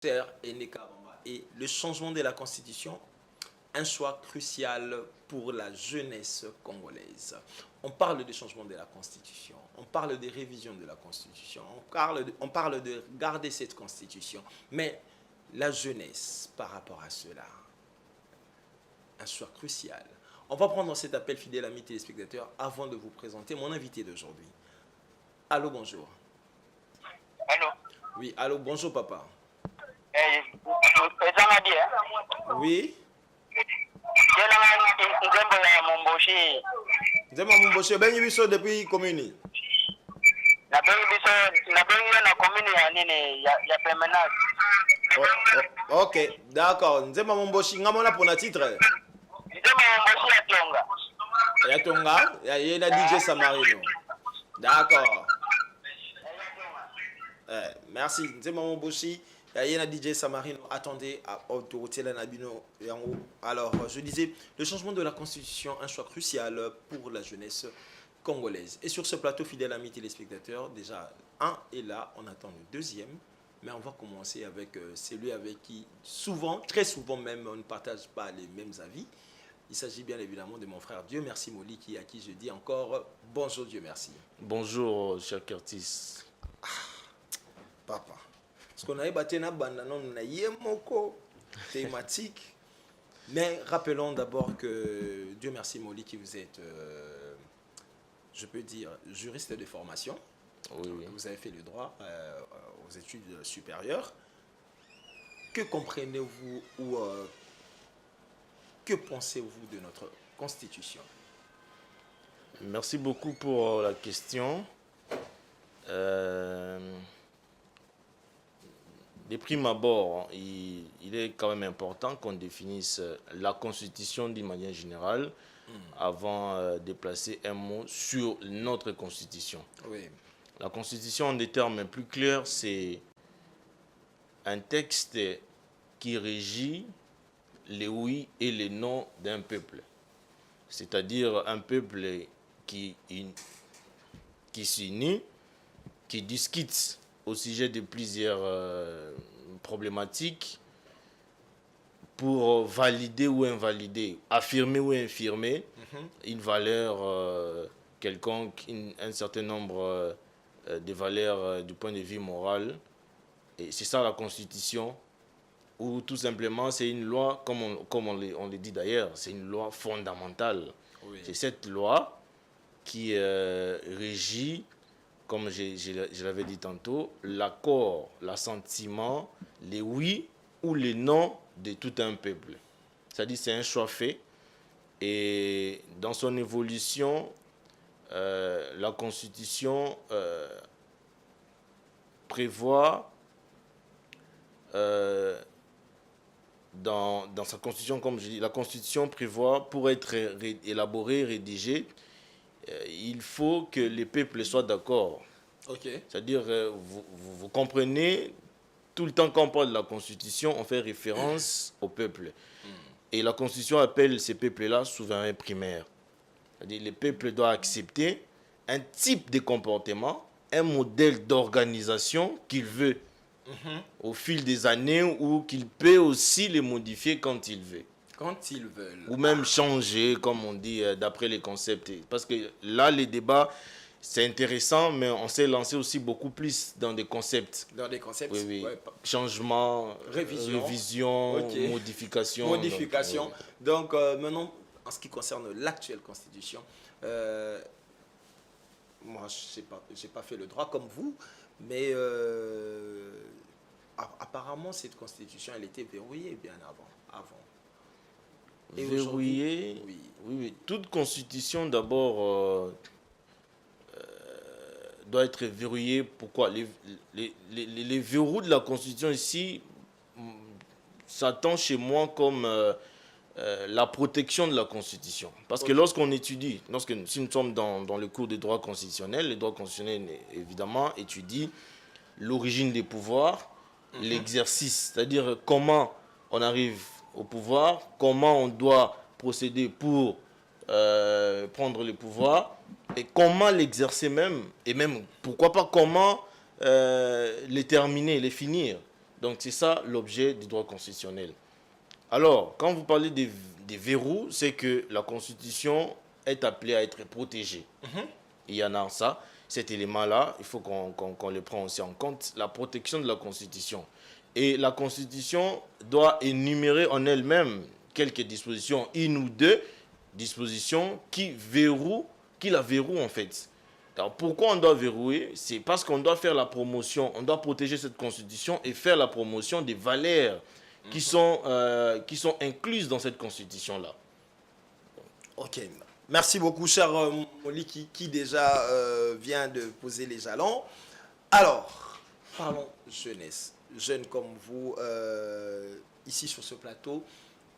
Terre et Nekabamba. Et le changement de la Constitution, un choix crucial pour la jeunesse congolaise. On parle de changement de la Constitution, on parle de révision de la Constitution, on parle de garder cette Constitution. Mais la jeunesse, par rapport à cela, un choix crucial. On va prendre cet appel, fidèle amis téléspectateurs, avant de vous présenter mon invité d'aujourd'hui. Allô, bonjour. Allô. Oui, allô, bonjour papa. Oui. Nzema Mumboshi, benyi biso depuis commune. Na bengi na commune ya nini ya permanence. Ok, d'accord. Nzema Mumboshi, ngamona pona titre. Nzema Mumboshi ya Tonga. Ya Tonga, ya na DJ Samarino. D'accord. Merci. Nzema Mumboshi. Il y a DJ Samarino, attendez à autorité la Nabino. Alors, je disais, le changement de la Constitution, un choix crucial pour la jeunesse congolaise. Et sur ce plateau, fidèles amis téléspectateurs, déjà, un est là, on attend le deuxième. Mais on va commencer avec celui avec qui, souvent, très souvent même, on ne partage pas les mêmes avis. Il s'agit bien évidemment de mon frère Dieu Merci Moliki, à qui je dis encore bonjour Dieu Merci. Bonjour, cher Curtis. Papa. Parce qu'on a ébattu na yemoko thématique. Mais rappelons d'abord que Dieu merci Molly qui vous êtes, je peux dire, juriste de formation. Oui. Vous avez fait le droit aux études supérieures. Que comprenez-vous ou que pensez-vous de notre Constitution? Merci beaucoup pour la question. De prime abord, il est quand même important qu'on définisse la Constitution d'une manière générale avant de placer un mot sur notre Constitution. Oui. La Constitution, en des termes plus clairs, c'est un texte qui régit les oui et les non d'un peuple. C'est-à-dire un peuple qui s'unit, qui discute au sujet de plusieurs problématiques pour valider ou invalider, affirmer ou infirmer une valeur quelconque, un certain nombre de valeurs du point de vue moral. Et c'est ça la Constitution, ou tout simplement c'est une loi, comme on le dit d'ailleurs, c'est une loi fondamentale. Oui. C'est cette loi qui régit, comme je l'avais dit tantôt, l'accord, l'assentiment, les oui ou les non de tout un peuple. C'est-à-dire c'est un choix fait. Et dans son évolution, la Constitution prévoit, dans sa Constitution, comme je dis, la Constitution prévoit, pour être élaborée, rédigée, il faut que les peuples soient d'accord. Okay. C'est-à-dire, vous comprenez, tout le temps qu'on parle de la Constitution, on fait référence au peuple. Et la Constitution appelle ces peuples-là souverains primaires. C'est-à-dire, les peuples doivent accepter un type de comportement, un modèle d'organisation qu'il veut au fil des années, ou qu'il peut aussi les modifier quand il veut. Quand ils veulent. Ou même changer, comme on dit, d'après les concepts. Parce que là, les débats, c'est intéressant, mais on s'est lancé aussi beaucoup plus dans des concepts. Dans des concepts, oui, oui. Ouais. Changement, révision okay. Modification. Modification. Donc maintenant, en ce qui concerne l'actuelle Constitution, moi, je n'ai pas fait le droit comme vous, mais apparemment, cette Constitution, elle était verrouillée bien avant. Et verrouillée, oui. Toute constitution, d'abord, doit être verrouillée. Pourquoi? Les verrous de la constitution ici s'attendent chez moi comme la protection de la constitution. Parce que lorsqu'on étudie, si nous sommes dans le cours de droit constitutionnel, le droit constitutionnel, évidemment, étudie l'origine des pouvoirs, l'exercice, c'est-à-dire comment on arrive au pouvoir, comment on doit procéder pour prendre le pouvoir, et comment l'exercer même, et même, pourquoi pas, comment les terminer, les finir. Donc c'est ça l'objet du droit constitutionnel. Alors, quand vous parlez des verrous, c'est que la Constitution est appelée à être protégée. Il y en a ça. Cet élément-là, il faut qu'on le prenne aussi en compte, la protection de la Constitution. Et la Constitution doit énumérer en elle-même quelques dispositions, une ou deux dispositions qui la verrouent en fait. Alors pourquoi on doit verrouiller? C'est parce qu'on doit faire la promotion, on doit protéger cette Constitution et faire la promotion des valeurs qui sont incluses dans cette Constitution-là. Ok. Merci beaucoup, cher Molly, qui déjà vient de poser les jalons. Alors, parlons jeunesse. Jeunes comme vous, ici sur ce plateau,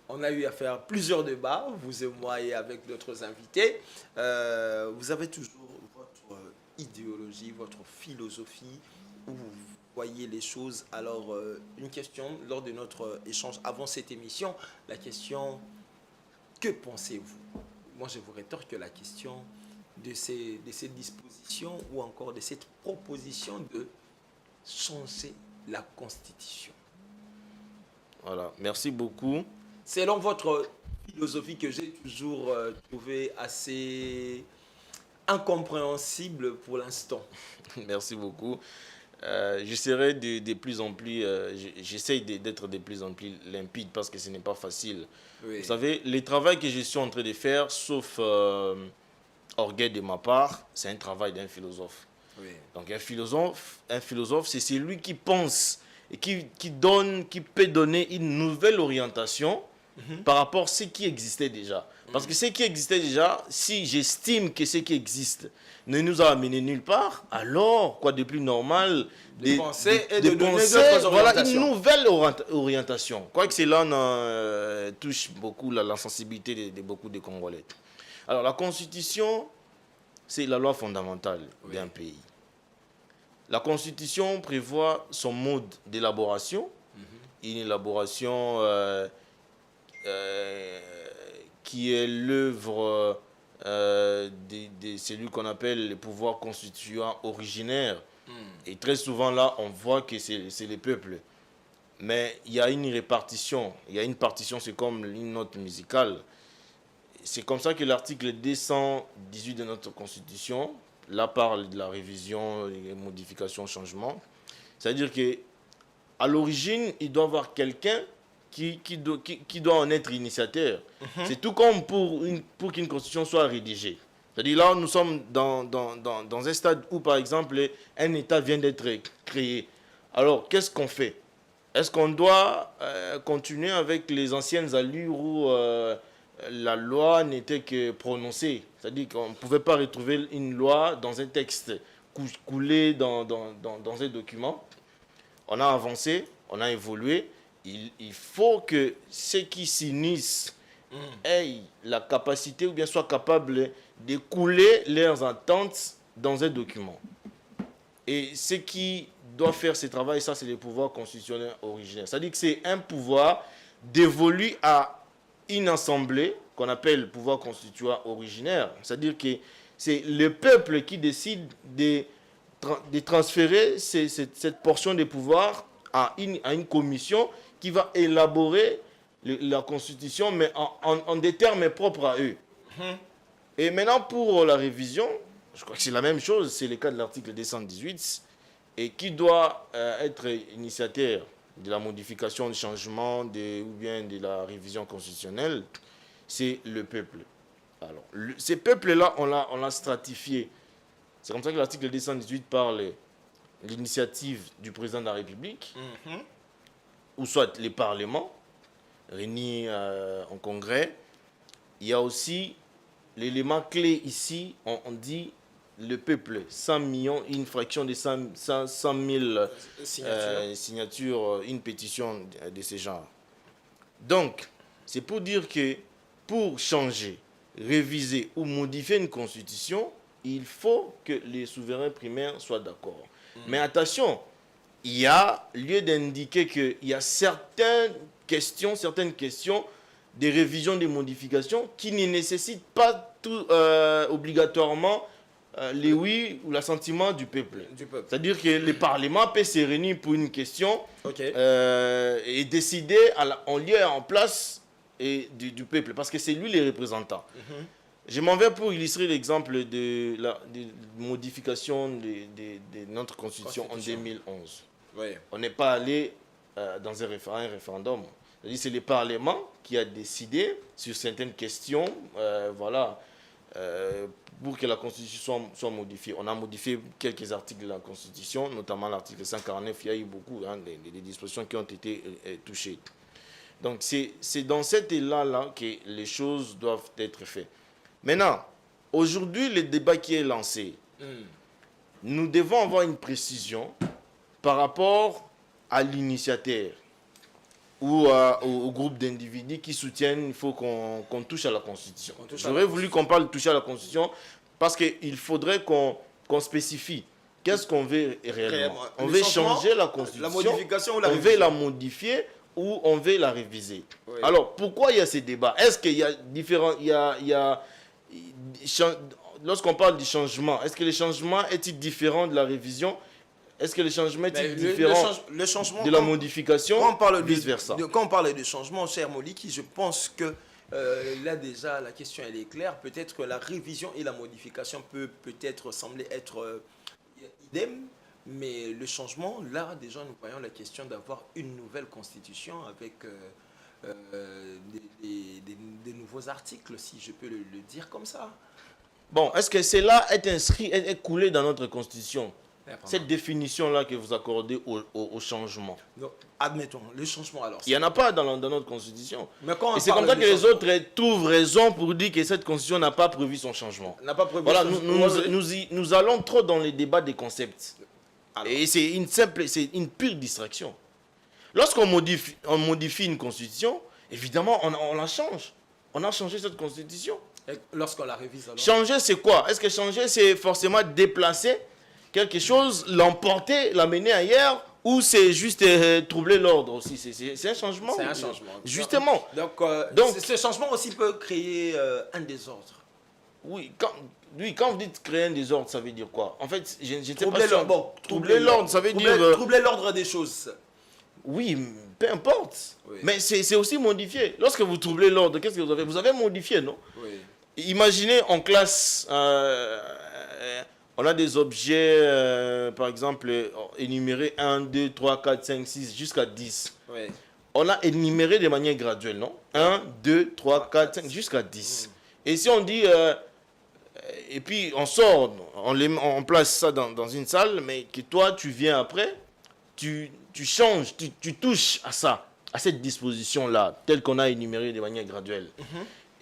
on a eu à faire plusieurs débats, vous et moi et avec d'autres invités. Vous avez toujours votre idéologie, votre philosophie, où vous voyez les choses. Alors, une question lors de notre échange avant cette émission, la question, que pensez-vous? Moi, je vous rétorque la question de ces dispositions ou encore de cette proposition de changer la Constitution. Voilà, merci beaucoup. Selon votre philosophie que j'ai toujours trouvé assez incompréhensible pour l'instant. Merci beaucoup. J'essaierai de plus en plus, j'essaie d'être de plus en plus limpide parce que ce n'est pas facile. Oui. Vous savez, le travail que je suis en train de faire, sauf orgueil de ma part, c'est un travail d'un philosophe. Oui. Donc un philosophe, c'est celui qui pense et qui peut donner une nouvelle orientation par rapport à ce qui existait déjà. Parce que ce qui existait déjà, si j'estime que ce qui existe ne nous a amené nulle part, alors quoi de plus normal de penser et de donner d'autres voilà, orientations. une nouvelle orientation. Quoi que cela touche beaucoup la sensibilité de beaucoup de Congolais. Alors la Constitution, c'est la loi fondamentale d'un pays. La Constitution prévoit son mode d'élaboration, une élaboration qui est l'œuvre de celui qu'on appelle le pouvoir constituant originaire. Et très souvent là, on voit que c'est le peuple. Mais il y a une répartition, il y a une partition, c'est comme une note musicale. C'est comme ça que l'article 218 de notre Constitution, là, parle de la révision, des modifications, changements. C'est-à-dire qu'à l'origine, il doit y avoir quelqu'un qui doit en être initiateur. C'est tout comme pour qu'une constitution soit rédigée. C'est-à-dire là, nous sommes dans un stade où, par exemple, un État vient d'être créé. Alors, qu'est-ce qu'on fait? Est-ce qu'on doit continuer avec les anciennes allures où la loi n'était que prononcée? C'est-à-dire qu'on ne pouvait pas retrouver une loi dans un texte coulé dans un document. On a avancé, on a évolué. Il faut que ceux qui s'unissent aient la capacité ou bien soient capables de couler leurs attentes dans un document. Et ce qui doit faire ce travail, ça c'est le pouvoir constitutionnel originaire. C'est-à-dire que c'est un pouvoir dévolu à une assemblée qu'on appelle le pouvoir constituant originaire. C'est-à-dire que c'est le peuple qui décide de transférer cette portion de pouvoir à une commission qui va élaborer la Constitution, mais en des termes propres à eux. Et maintenant, pour la révision, je crois que c'est la même chose, c'est le cas de l'article 218, et qui doit être initiateur de la modification, du changement, ou bien de la révision constitutionnelle, c'est le peuple. Alors, ces peuples-là, on l'a stratifié. C'est comme ça que l'article 218 parle de l'initiative du président de la République, ou soit les parlements réunis en congrès. Il y a aussi l'élément clé ici, on dit le peuple, 100 millions, une fraction de 100 000 signatures, une pétition de ce genre. Donc, c'est pour dire que pour changer, réviser ou modifier une constitution, il faut que les souverains primaires soient d'accord. Mais attention, il y a lieu d'indiquer qu'il y a certaines questions des révisions, des modifications qui ne nécessitent pas tout, obligatoirement les oui ou l'assentiment du peuple. Du peuple. C'est-à-dire que le Parlement peut se réunir pour une question Ok. et décider en lieu et en place du peuple, parce que c'est lui le représentant. Je m'en vais pour illustrer l'exemple de la modification de notre constitution en 2011. Ouais. On n'est pas allé dans un référendum. C'est le Parlement qui a décidé sur certaines questions, pour que la Constitution soit modifiée. On a modifié quelques articles de la Constitution, notamment l'article 149. Il y a eu beaucoup des dispositions qui ont été touchées. Donc c'est dans cet élan-là que les choses doivent être faites. Maintenant, aujourd'hui, le débat qui est lancé, nous devons avoir une précision par rapport à l'initiateur ou au groupe d'individus qui soutiennent qu'il faut qu'on touche à la Constitution. J'aurais voulu qu'on parle de toucher à la Constitution parce qu'il faudrait qu'on spécifie qu'est-ce qu'on veut réellement. On veut changer la Constitution, la modification ou la on veut la modifier ou on veut la réviser. Oui. Alors, pourquoi il y a ces débats? Est-ce qu'il y a différents... Lorsqu'on parle du changement, est-ce que le changement est-il différent de la révision? Est-ce que le changement est différent le changement, de la modification, vice-versa? Quand on parle de changement, cher Moliki, je pense que là déjà la question elle est claire. Peut-être que la révision et la modification peut-être sembler être idem, mais le changement, là déjà nous voyons la question d'avoir une nouvelle constitution avec des nouveaux articles, si je peux le dire comme ça. Bon, est-ce que cela est inscrit, est coulé dans notre constitution? Cette définition-là que vous accordez au changement. Donc, admettons, le changement alors. Il n'y en a pas dans notre constitution. Mais quand et c'est comme ça que les autres trouvent raison pour dire que cette constitution n'a pas prévu son changement. N'a pas prévu voilà, nous allons trop dans les débats des concepts. Alors. Et c'est une pure distraction. Lorsqu'on modifie une constitution, évidemment, on la change. On a changé cette constitution. Lorsqu'on la révise alors. Changer, c'est quoi? Est-ce que changer, c'est forcément déplacer quelque chose, l'emporter, l'amener ailleurs, ou c'est juste troubler l'ordre aussi? C'est un changement. C'est un changement. Justement. Donc ce changement aussi peut créer un désordre. Oui, quand vous dites créer un désordre, ça veut dire quoi? En fait, j'étais pas sûr. Bon, troubler l'ordre, ça veut dire... Troubler l'ordre des choses. Oui, peu importe. Oui. Mais c'est aussi modifié. Lorsque vous troublez l'ordre, qu'est-ce que vous avez? Vous avez modifié, non? Oui. Imaginez en classe... on a des objets, par exemple, énumérés 1, 2, 3, 4, 5, 6, jusqu'à 10. Oui. On a énuméré de manière graduelle, non? 1, 2, 3, 4, 5, jusqu'à 10. Et si on dit... et puis on sort, on place ça dans une salle, mais que toi, tu viens après, tu changes, tu touches à ça, à cette disposition-là, telle qu'on a énumérée de manière graduelle.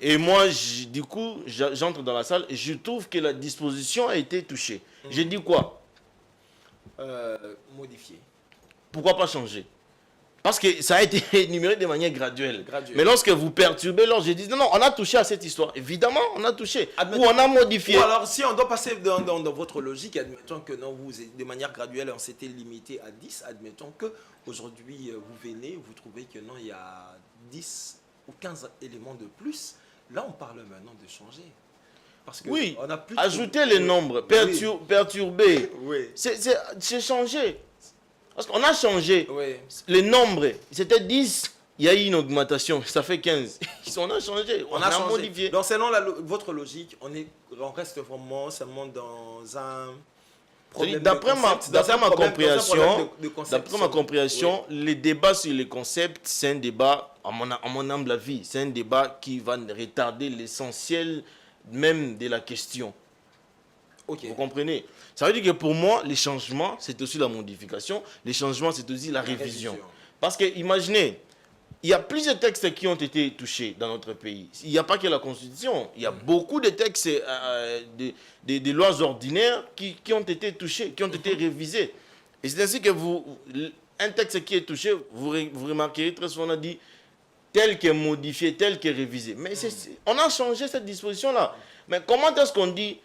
Et moi, du coup, j'entre dans la salle et je trouve que la disposition a été touchée. J'ai dit quoi? Modifier. Pourquoi pas changer? Parce que ça a été énuméré de manière graduelle. Mais lorsque vous perturbez l'ordre, je dis non, on a touché à cette histoire. Évidemment, on a touché. Ou on a modifié. Ou alors, si on doit passer dans votre logique, admettons que non, vous, de manière graduelle, on s'était limité à 10. Admettons qu'aujourd'hui, vous venez, vous trouvez que non, il y a 10 ou 15 éléments de plus. Là, on parle maintenant de changer. Parce que oui, on a plus ajouter les nombres, perturber, c'est changer. Parce qu'on a changé les nombres. C'était 10, il y a eu une augmentation, ça fait 15. On a changé, on a modifié. Donc selon votre logique, on reste vraiment seulement dans un problème d'après ma compréhension, les débats sur les concepts, c'est un débat, à mon humble avis, c'est un débat qui va retarder l'essentiel même de la question. Okay. Vous comprenez? Ça veut dire que pour moi, les changements, c'est aussi la modification. Les changements, c'est aussi la révision. Parce que, imaginez, il y a plusieurs textes qui ont été touchés dans notre pays. Il n'y a pas que la Constitution. Il y a beaucoup de textes, des lois ordinaires qui ont été touchés, qui ont été révisés. Et c'est ainsi que un texte qui est touché, vous remarquerez très souvent, on a dit tel que modifié, tel que révisé. Mais on a changé cette disposition-là. Mais comment est-ce qu'on dit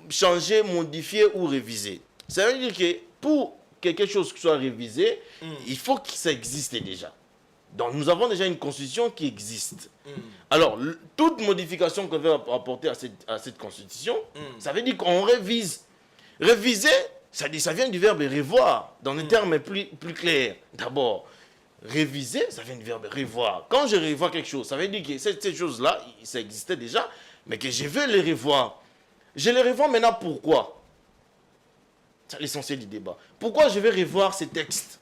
changer, modifier ou réviser? Ça veut dire que pour que quelque chose soit révisé, il faut que ça existe déjà. Donc nous avons déjà une constitution qui existe. Alors, toute modification qu'on veut apporter à cette constitution, ça veut dire qu'on révise. Réviser, ça vient du verbe revoir, dans des termes plus clairs. D'abord, réviser, ça vient du verbe revoir. Quand je revois quelque chose, ça veut dire que cette chose-là, ça existait déjà, mais que je veux les revoir. Je les revois maintenant pourquoi? C'est l'essentiel du débat. Pourquoi je vais revoir ces textes?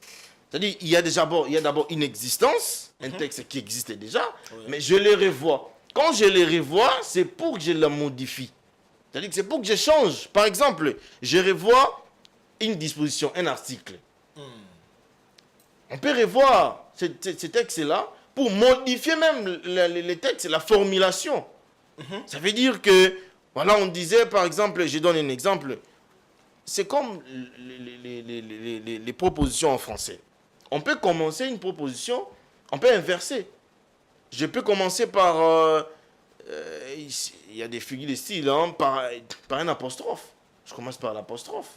C'est-à-dire, il y a d'abord une existence, un texte qui existait déjà, mais je les revois. Quand je les revois, c'est pour que je la modifie. C'est-à-dire que c'est pour que je change. Par exemple, je revois une disposition, un article. On peut revoir ces textes-là pour modifier même les textes, la formulation. Ça veut dire que, voilà, on disait, par exemple, je donne un exemple, c'est comme les propositions en français. On peut commencer une proposition, on peut inverser. Je peux commencer par, il y a des figures de style, hein, par un apostrophe. Je commence par l'apostrophe.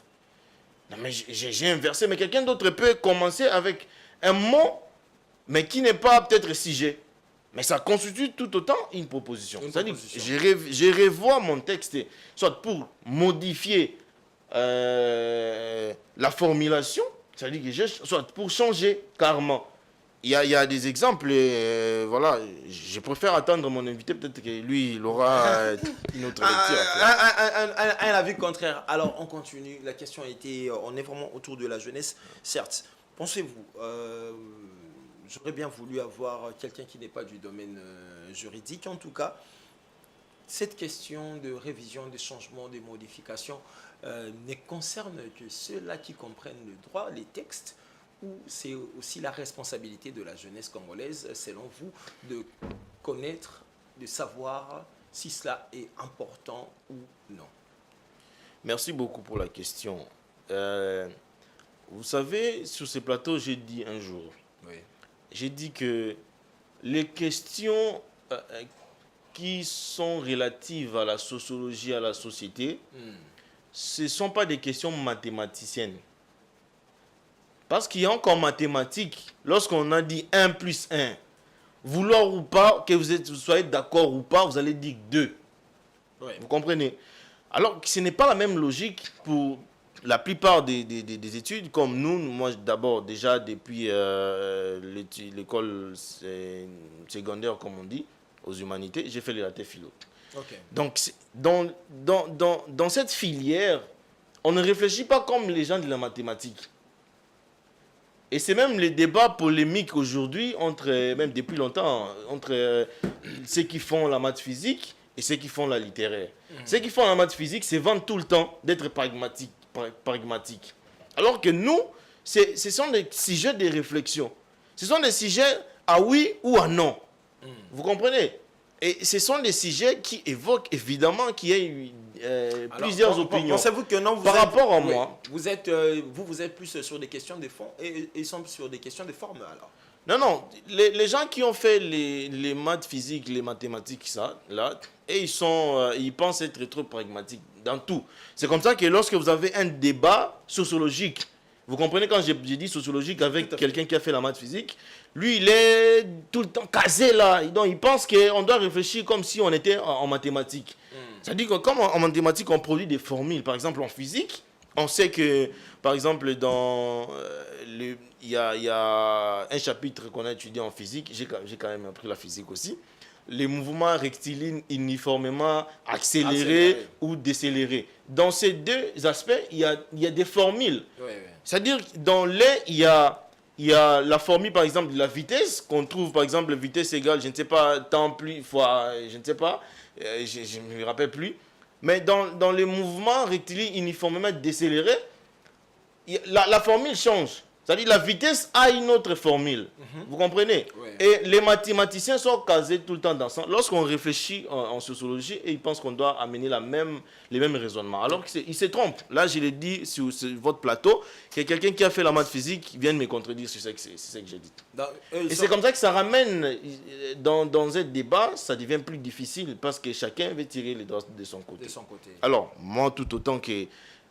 Non, mais j'ai inversé, mais quelqu'un d'autre peut commencer avec un mot, mais qui n'est pas peut-être sujet. Mais ça constitue tout autant une proposition. C'est-à-dire, je revois mon texte, soit pour modifier la formulation, c'est-à-dire que soit pour changer carrément. Il y a des exemples, voilà, je préfère attendre mon invité, peut-être que lui, il aura une autre lecture. Un avis contraire. Alors, on continue. La question a été, on est vraiment autour de la jeunesse, certes. Pensez-vous, j'aurais bien voulu avoir quelqu'un qui n'est pas du domaine juridique, en tout cas, cette question de révision, de changement, de modification ne concerne que ceux-là qui comprennent le droit, les textes, ou c'est aussi la responsabilité de la jeunesse congolaise, selon vous, de connaître, de savoir si cela est important ou non? Merci beaucoup pour la question. Vous savez, sur ce plateau, j'ai dit un jour, j'ai dit que les questions qui sont relatives à la sociologie, à la société, ce ne sont pas des questions mathématiciennes. Parce qu'il y a encore mathématiques, lorsqu'on a dit 1 plus 1, vouloir ou pas, que vous soyez d'accord ou pas, vous allez dire 2. Vous comprenez? Alors que ce n'est pas la même logique pour la plupart des études, comme nous, moi d'abord déjà depuis l'école secondaire, comme on dit, aux humanités, j'ai fait les latés philo. Donc dans cette filière, on ne réfléchit pas comme les gens de la mathématique. Et c'est même les débats polémiques aujourd'hui, même depuis longtemps, entre ceux qui font la maths physique et ceux qui font la littéraire. Ceux qui font la maths physique se vantent tout le temps d'être pragmatiques. Alors que nous, ce sont des sujets de réflexion. Ce sont des sujets à oui ou à non. Vous comprenez? Et ce sont des sujets qui évoquent évidemment qu'il y a plusieurs opinions. Pensez-vous que non, par rapport à moi, vous êtes plus sur des questions de fond et ils sont sur des questions de forme alors? Non, les gens qui ont fait les maths physiques, les mathématiques, ça, là, et ils pensent être trop pragmatiques dans tout. C'est comme ça que lorsque vous avez un débat sociologique, vous comprenez quand j'ai dit sociologique avec quelqu'un qui a fait la maths physique, lui, il est tout le temps casé là. Donc, il pense qu'on doit réfléchir comme si on était en mathématiques. C'est-à-dire que comme en mathématiques, on produit des formules. Par exemple, en physique, on sait que, par exemple, il y a un chapitre qu'on a étudié en physique. J'ai quand même appris la physique aussi. Les mouvements rectilignes uniformément accélérés ou décélérés. Dans ces deux aspects, il y a des formules. C'est-à-dire que dans il y a la formule, par exemple, de la vitesse, qu'on trouve, par exemple, vitesse égale, je ne sais pas, temps plus fois, je ne sais pas, je ne me rappelle plus. Mais dans les mouvements rectilignes uniformément décélérés, la formule change. C'est-à-dire la vitesse a une autre formule. Vous comprenez? Et les mathématiciens sont casés tout le temps dans ça. Lorsqu'on réfléchit en sociologie, et ils pensent qu'on doit amener les mêmes raisonnements. Alors qu'ils se trompent. Là, je l'ai dit sur votre plateau, que quelqu'un qui a fait la maths physique vient de me contredire sur ce que j'ai dit. Et c'est comme ça que ça ramène, dans un débat, ça devient plus difficile parce que chacun veut tirer les droits de son côté. Alors, moi, tout autant que...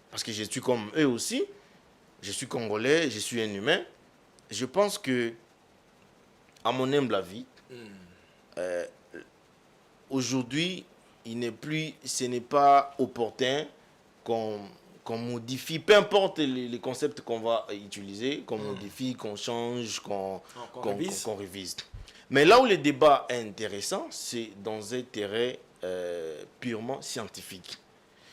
Parce que je suis comme eux aussi, je suis congolais, je suis un humain. Je pense que à mon humble avis, aujourd'hui, ce n'est pas opportun qu'on modifie, peu importe les concepts qu'on va utiliser, qu'on modifie, qu'on change, qu'on révise. Mais là où le débat est intéressant, c'est dans un terrain purement scientifique.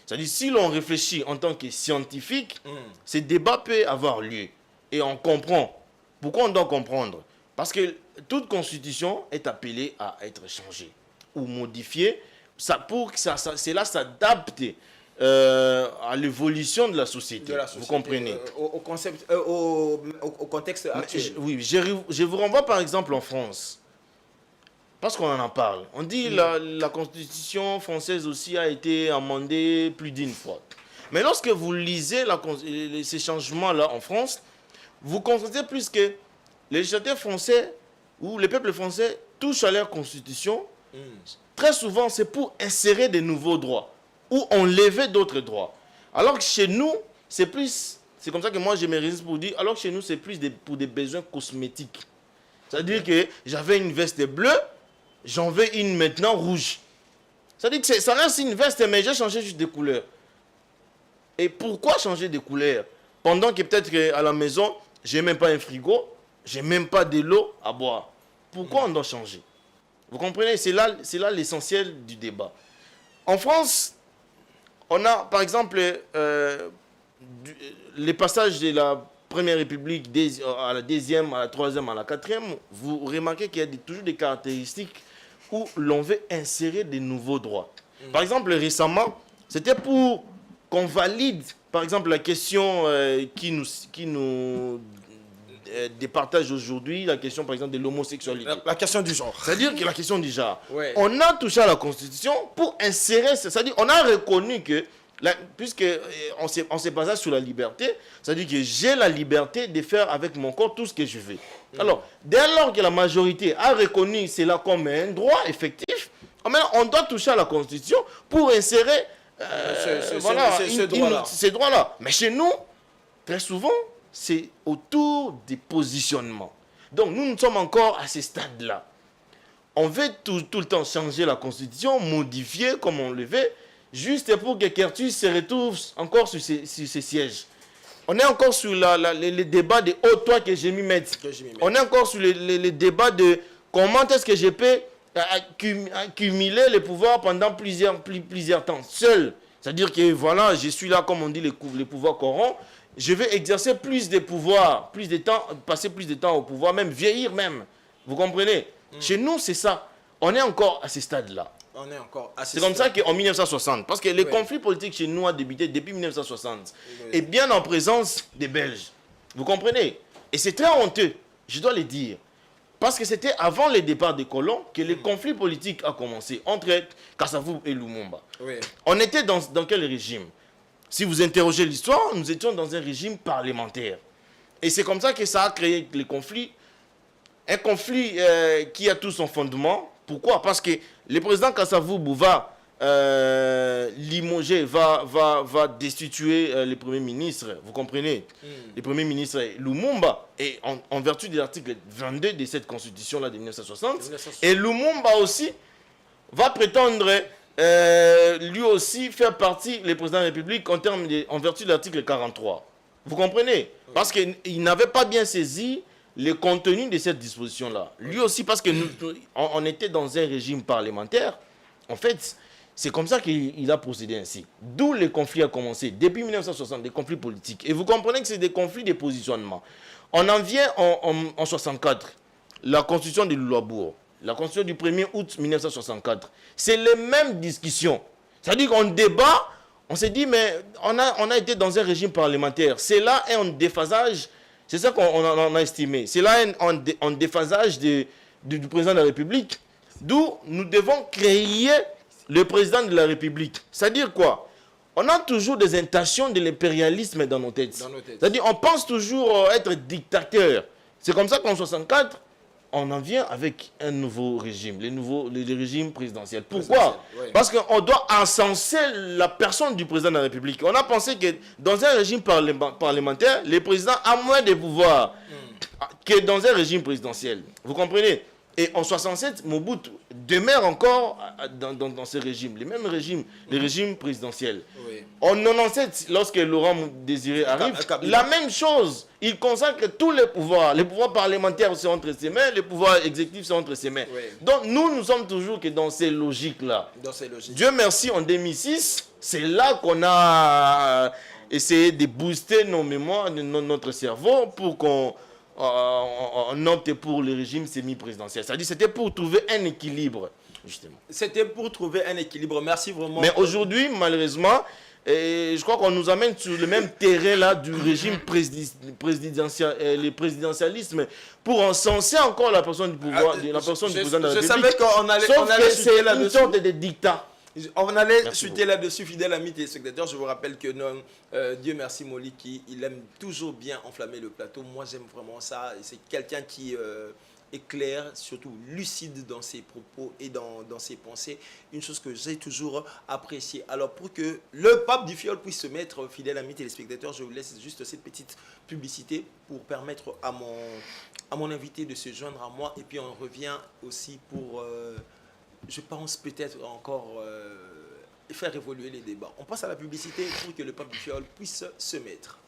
C'est-à-dire, si l'on réfléchit en tant que scientifique, ce débat peut avoir lieu. Et on comprend. Pourquoi on doit comprendre? Parce que toute constitution est appelée à être changée ou modifiée pour que cela s'adapte à l'évolution de la société. Vous comprenez? Au concept, au contexte actuel. Oui, je vous renvoie par exemple en France. Parce qu'on en parle. On dit que la constitution française aussi a été amendée plus d'une fois. Mais lorsque vous lisez ces changements-là en France, vous constatez plus que les législateurs français ou les peuples français touchent à leur constitution. Très souvent, c'est pour insérer de nouveaux droits ou enlever d'autres droits. Alors que chez nous, c'est comme ça que moi je me résiste pour dire, alors que chez nous, c'est plus pour des besoins cosmétiques. C'est-à-dire que j'avais une veste bleue, j'en veux une maintenant rouge. C'est-à-dire que ça reste une veste, mais j'ai changé juste de couleur. Et pourquoi changer de couleur? Pendant que peut-être à la maison, j'ai même pas un frigo, j'ai même pas de l'eau à boire. Pourquoi on doit changer? Vous comprenez? C'est là l'essentiel du débat. En France, on a par exemple les passages de la Première République à la deuxième, à la troisième, à la quatrième. Vous remarquez qu'il y a toujours des caractéristiques où l'on veut insérer des nouveaux droits. Par exemple, récemment, c'était pour qu'on valide, par exemple, la question qui nous départage aujourd'hui, la question, par exemple, de l'homosexualité. La question du genre. C'est-à-dire que la question du genre. Ouais. On a touché à la Constitution pour insérer, c'est-à-dire on a reconnu que, puisque on s'est basé sur la liberté, c'est-à-dire que j'ai la liberté de faire avec mon corps tout ce que je veux. Alors, dès lors que la majorité a reconnu cela comme un droit effectif, on doit toucher à la Constitution pour insérer ces droits-là. Mais chez nous, très souvent, c'est autour des positionnements. Donc, nous sommes encore à ce stade-là. On veut tout le temps changer la Constitution, modifier comme on le veut, juste pour que Kertus se retrouve encore sur ses sièges. On est encore sur les débats de haut toit que j'ai mis mettre. On est encore sur les débats de comment est-ce que je peux accumuler le pouvoir pendant plusieurs temps, seul. C'est-à-dire que voilà, je suis là, comme on dit, les pouvoirs corrompent. Je vais exercer plus de pouvoir, plus de temps, passer plus de temps au pouvoir, même vieillir même. Vous comprenez? Chez nous, c'est ça. On est encore à ce stade-là. C'est comme ça qu'en 1960, parce que les conflits politiques chez nous ont débuté depuis 1960, et bien en présence des Belges. Vous comprenez? Et c'est très honteux, je dois le dire. Parce que c'était avant le départ des colons que les conflits politiques ont commencé entre Kasavubu et Lumumba. On était dans quel régime? Si vous interrogez l'histoire, nous étions dans un régime parlementaire. Et c'est comme ça que ça a créé les conflits. Un conflit qui a tout son fondement. Pourquoi? Parce que le président Kasavubu va limoger, va destituer le Premier ministre. Vous comprenez? Le Premier ministre Lumumba. Et en vertu de l'article 22 de cette constitution-là de 1960. Et Lumumba aussi va prétendre... lui aussi faire partie, le président de la République, en vertu de l'article 43. Vous comprenez? Parce qu'il n'avait pas bien saisi le contenu de cette disposition-là. Lui aussi, parce que on était dans un régime parlementaire, en fait, c'est comme ça qu'il a procédé ainsi. D'où les conflits a commencé, depuis 1960, des conflits politiques. Et vous comprenez que c'est des conflits de positionnement. On en vient en 64, la constitution de Lulabour. La constitution du 1er août 1964, c'est les mêmes discussions. C'est-à-dire qu'on débat, on s'est dit, mais on a été dans un régime parlementaire. C'est là un déphasage, c'est ça qu'on a estimé. C'est là un déphasage du président de la République, d'où nous devons créer le président de la République. C'est-à-dire quoi? On a toujours des intentions de l'impérialisme dans nos têtes. C'est-à-dire on pense toujours être dictateur. C'est comme ça qu'en 64, on en vient avec un nouveau régime, le régime présidentiel. Pourquoi? Parce qu'on doit encenser la personne du président de la République. On a pensé que dans un régime parlementaire, le président a moins de pouvoir. que dans un régime présidentiel. Vous comprenez? Et en 67, Mobutu demeure encore dans ce régime, les régimes présidentiels. Oui. En 97, lorsque Laurent Désiré arrive, la même chose. Il consacre tous les pouvoirs. Les pouvoirs parlementaires sont entre ses mains, les pouvoirs exécutifs sont entre ses mains. Oui. Donc nous sommes toujours que dans ces logiques-là. Dans ces logiques. Dieu merci, en 2006, c'est là qu'on a essayé de booster nos mémoires, notre cerveau, pour qu'on on opte pour le régime semi-présidentiel. C'est-à-dire c'était pour trouver un équilibre, justement. C'était pour trouver un équilibre. Merci vraiment. Mais aujourd'hui, malheureusement, je crois qu'on nous amène sur le même terrain là du régime le présidentialisme pour encenser encore la personne du pouvoir, la personne du président de la République. Je savais qu'on allait, c'est une sorte de dictat. On allait chuter là-dessus, fidèle ami téléspectateur. Je vous rappelle que Dieu merci Moliki, il aime toujours bien enflammer le plateau. Moi j'aime vraiment ça. C'est quelqu'un qui est clair, surtout lucide dans ses propos et dans ses pensées. Une chose que j'ai toujours appréciée. Alors pour que le pape du fiole puisse se mettre, fidèle ami téléspectateur, je vous laisse juste cette petite publicité pour permettre à mon invité de se joindre à moi. Et puis on revient aussi pour... je pense peut-être encore faire évoluer les débats. On passe à la publicité pour que le pape du fiole puisse se mettre.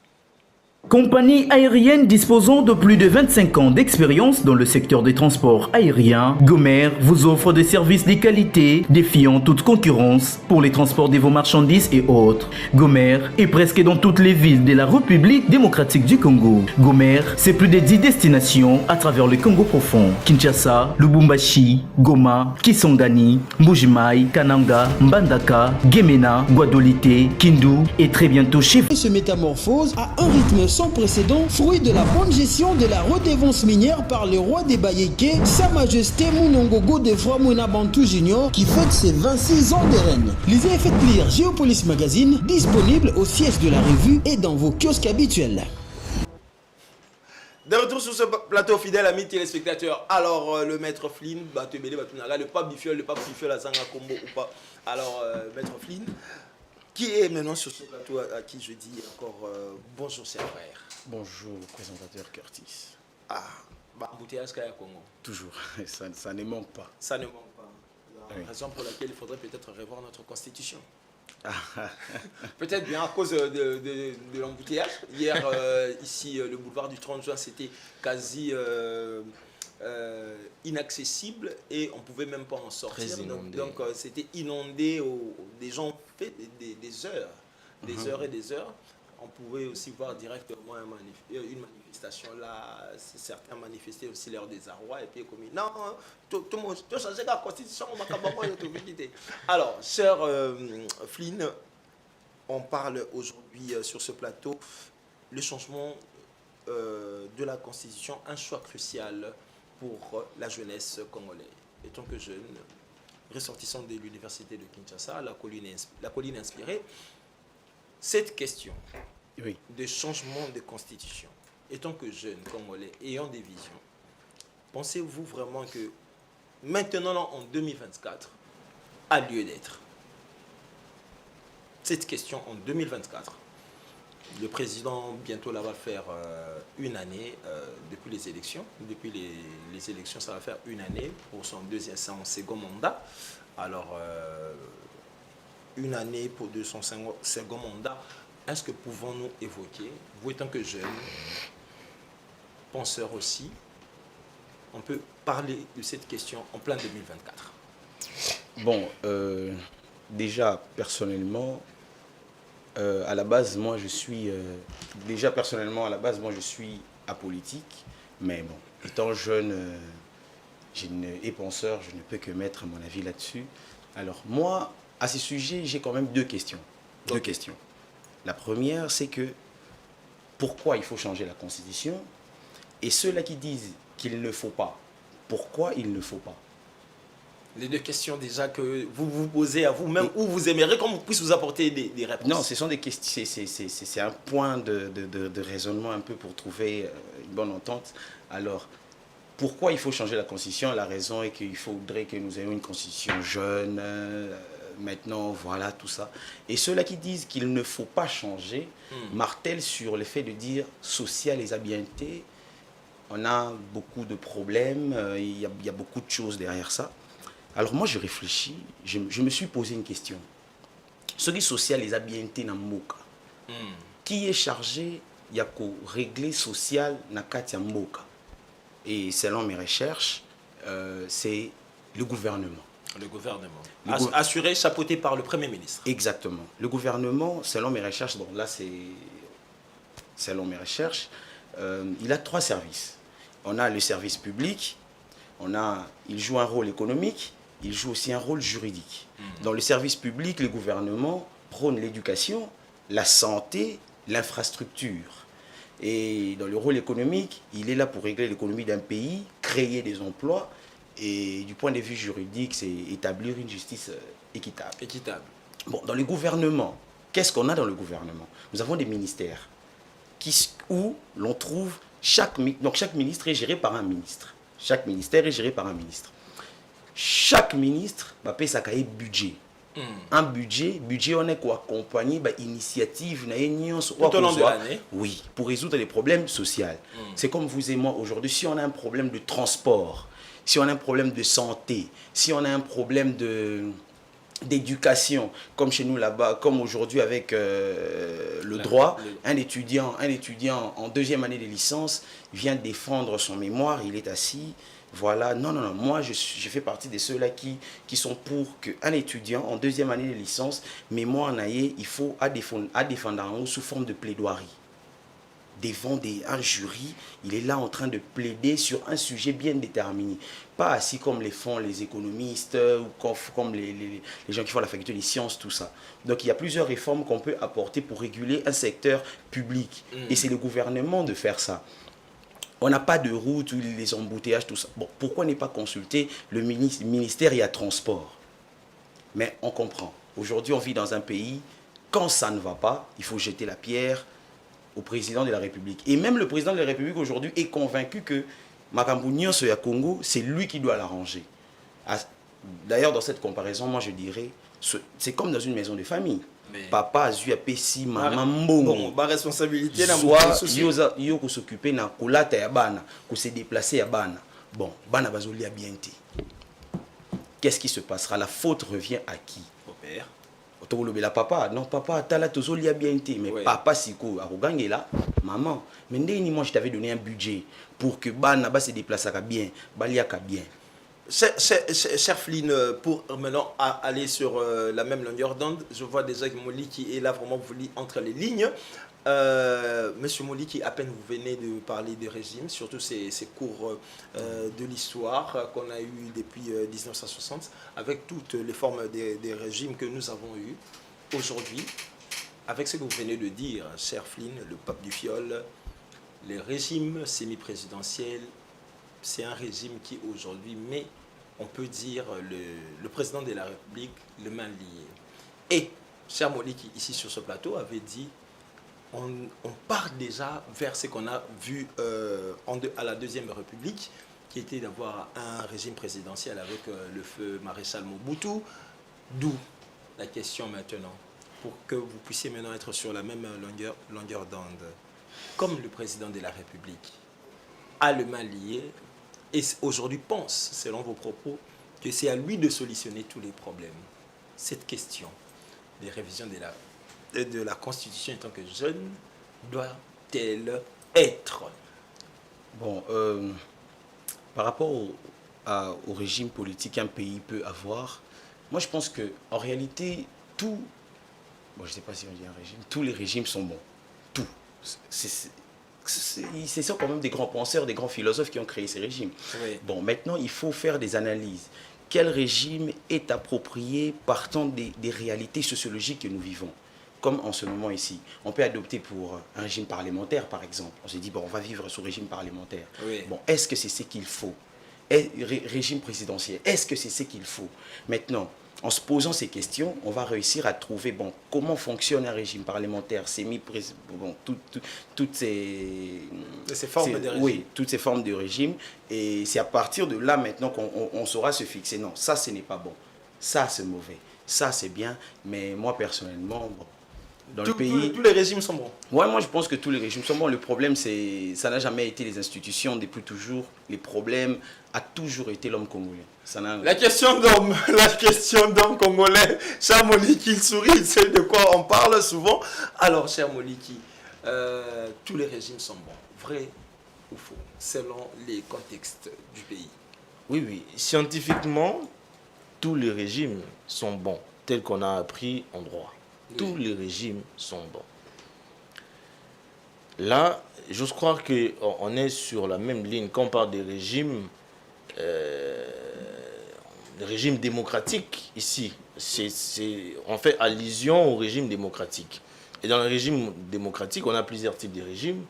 Compagnie aérienne disposant de plus de 25 ans d'expérience dans le secteur des transports aériens, Gomer vous offre des services de qualité défiant toute concurrence pour les transports de vos marchandises et autres. Gomer est presque dans toutes les villes de la République démocratique du Congo. Gomer, c'est plus de 10 destinations à travers le Congo profond. Kinshasa, Lubumbashi, Goma, Kisangani, Mbujimai, Kananga, Mbandaka, Gemena, Guadolité, Kindu et très bientôt chez vous. Se métamorphose à un rythme sans précédent, fruit de la bonne gestion de la redevance minière par le roi des Bayéké, Sa Majesté Munongogo de Framouina Bantou Junior, qui fête ses 26 ans de règne. Lisez et faites lire Géopolis Magazine, disponible au siège de la revue et dans vos kiosques habituels. De retour sur ce plateau, fidèle amis téléspectateurs. Alors, le maître Flynn, le pape du fiole à Zanga Combo ou pas. Alors, maître Flynn, qui est maintenant sur ce plateau à qui je dis encore bonjour, cher frère. Bonjour, présentateur Curtis. Ah, embouteillage Kaya Congo. Toujours, ça ne manque pas. Ça ne manque pas. La Oui. raison pour laquelle il faudrait peut-être revoir notre constitution. Peut-être bien à cause de l'embouteillage. Hier, ici, le boulevard du 30 juin, c'était quasi inaccessible et on ne pouvait même pas en sortir. Très inondé. Donc c'était inondé. Des gens ont fait des heures, et des heures. On pouvait aussi voir directement une manifestation là. Certains manifestaient aussi leur désarroi et puis comme non, tout le monde, tu as changé la constitution, on va quitter. Alors, cher Flynn, on parle aujourd'hui sur ce plateau le changement de la constitution, un choix crucial pour la jeunesse congolaise. Étant que jeune, ressortissant de l'université de Kinshasa, la colline inspirée, cette question de changement de constitution, étant que jeune congolais, ayant des visions, pensez-vous vraiment que maintenant, en 2024, a lieu d'être? Cette question en 2024, le président bientôt là va faire une année depuis les élections. Depuis les élections, ça va faire une année pour son second mandat. Alors, une année pour son second mandat. Est-ce que pouvons-nous évoquer, vous étant que jeune, penseur aussi, on peut parler de cette question en plein 2024? Bon, déjà, personnellement, à la base, moi, je suis... apolitique. Mais bon, étant jeune et penseur, je ne peux que mettre mon avis là-dessus. Alors, moi, à ce sujet, j'ai quand même deux questions. Deux questions. La première, c'est que pourquoi il faut changer la Constitution? Et ceux-là qui disent qu'il ne faut pas, pourquoi il ne faut pas? Les deux questions déjà que vous vous posez à vous-même, ou vous aimeriez qu'on puisse vous apporter des réponses. Non, ce sont des questions, c'est un point de raisonnement un peu pour trouver une bonne entente. Alors, pourquoi il faut changer la Constitution? La raison est qu'il faudrait que nous ayons une Constitution jeune, maintenant, voilà, tout ça. Et ceux-là qui disent qu'il ne faut pas changer, martèlent sur le fait de dire social et habileté. on a beaucoup de problèmes, il y a beaucoup de choses derrière ça. Alors moi, je réfléchis, je me suis posé une question. Ce qui est social, les habiletés dans Mboka. Qui est chargé, il y a qu'au régler social dans Katia Mboka. Et selon mes recherches, c'est le gouvernement. Le gouvernement. Assuré, chapeauté par le Premier ministre. Exactement. Le gouvernement, selon mes recherches, bon là c'est selon mes recherches, il a 3 services. On a le service public, il joue un rôle économique, il joue aussi un rôle juridique. Dans le service public, le gouvernement prône l'éducation, la santé, l'infrastructure. Et dans le rôle économique, il est là pour régler l'économie d'un pays, créer des emplois. Et du point de vue juridique, c'est établir une justice équitable. Bon, dans le gouvernement, qu'est-ce qu'on a dans le gouvernement? Nous avons des ministères où l'on trouve chaque ministre est géré par un ministre. Chaque ministère est géré par un ministre. Chaque ministre va payer sa cahier budget. Un budget, on est quoi accompagner initiative tout au long de l'année. Oui, pour résoudre les problèmes sociaux. C'est comme vous et moi aujourd'hui, si on a un problème de transport, si on a un problème de santé, si on a un problème d'éducation, comme chez nous là-bas, comme aujourd'hui avec le droit, un étudiant en 2e année de licence vient défendre son mémoire, il est assis, voilà, non, moi je fais partie de ceux-là qui sont pour qu'un étudiant en 2e année de licence, mémoire naïe, il faut à défendre sous forme de plaidoirie. Devant un jury, il est là en train de plaider sur un sujet bien déterminé. Pas assis comme les font les économistes ou comme les gens qui font la faculté des sciences, tout ça. Donc il y a plusieurs réformes qu'on peut apporter pour réguler un secteur public. Et c'est le gouvernement de faire ça. On n'a pas de route ou les embouteillages, tout ça. Bon, pourquoi ne pas consulter le ministère, il y a transport? Mais on comprend. Aujourd'hui, on vit dans un pays, quand ça ne va pas, il faut jeter la pierre au président de la République. Et même le président de la République aujourd'hui est convaincu que Makambu Nyonso ya Congo, c'est lui qui doit l'arranger. D'ailleurs, dans cette comparaison, moi je dirais, c'est comme dans une maison de famille. Mais papa a eu apesi maman mbongo. Bon, responsabilité soit yo ko s'occuper na kolata ya bana, ko se déplacer ya bana. Bon, bana bazoli a bien été. Qu'est-ce qui se passera? La faute revient à qui? Au père. La papa, non papa, t'as là tozoli a bien été, mais ouais. Papa siko arogange là, maman, mais moi je t'avais donné un budget pour que bana ba se déplace bien, baliaka bien. Cher Flynn, pour maintenant aller sur la même longueur d'onde, je vois déjà que Moli qui est là vraiment vous lit entre les lignes. Monsieur Moli, qui à peine vous venez de parler des régimes, surtout ces cours de l'histoire qu'on a eu depuis 1960, avec toutes les formes des régimes que nous avons eus aujourd'hui, avec ce que vous venez de dire, cher Flynn, le pape du fiole, les régimes semi-présidentiels, c'est un régime qui aujourd'hui met, on peut dire, le président de la République les mains liées. Et cher Moli, qui ici sur ce plateau avait dit, on part déjà vers ce qu'on a vu à la Deuxième République, qui était d'avoir un régime présidentiel avec le feu maréchal Mobutu. D'où la question maintenant, pour que vous puissiez maintenant être sur la même longueur d'onde. Comme le président de la République a les mains liées et aujourd'hui pense, selon vos propos, que c'est à lui de solutionner tous les problèmes. Cette question des révisions de la Constitution en tant que jeune doit-elle être? Bon, par rapport au régime politique qu'un pays peut avoir, moi je pense qu'en réalité, je ne sais pas si on dit un régime, tous les régimes sont bons. Tout. C'est ça quand même des grands penseurs, des grands philosophes qui ont créé ces régimes. Oui. Bon, maintenant, il faut faire des analyses. Quel régime est approprié partant des réalités sociologiques que nous vivons? Comme en ce moment ici, on peut adopter pour un régime parlementaire, par exemple. On se dit, bon, on va vivre sous régime parlementaire. Oui. Bon, est-ce que c'est ce qu'il faut? Régime présidentiel, est-ce que c'est ce qu'il faut? Maintenant, en se posant ces questions, on va réussir à trouver, bon, comment fonctionne un régime parlementaire, bon, toutes ces formes de régime. Oui, toutes ces formes de régime. Et c'est à partir de là, maintenant, qu'on saura se fixer. Non, ça, ce n'est pas bon. Ça, c'est mauvais. Ça, c'est bien. Mais moi, personnellement, bon, dans le pays. Tous les régimes sont bons. Ouais, moi je pense que tous les régimes sont bons. Le problème, ça n'a jamais été les institutions depuis toujours. Les problèmes a toujours été l'homme congolais. La question d'homme congolais, cher Moliki, il sourit, il sait de quoi on parle souvent. Alors, cher Moliki, tous les régimes sont bons, vrai ou faux, selon les contextes du pays? Oui, oui. Scientifiquement, tous les régimes sont bons, tels qu'on a appris en droit. Oui. Tous les régimes sont bons. Là, j'ose croire qu'on est sur la même ligne quand on parle des régimes, régime démocratique ici. On fait allusion au régime démocratique. Et dans le régime démocratique, on a plusieurs types de régimes.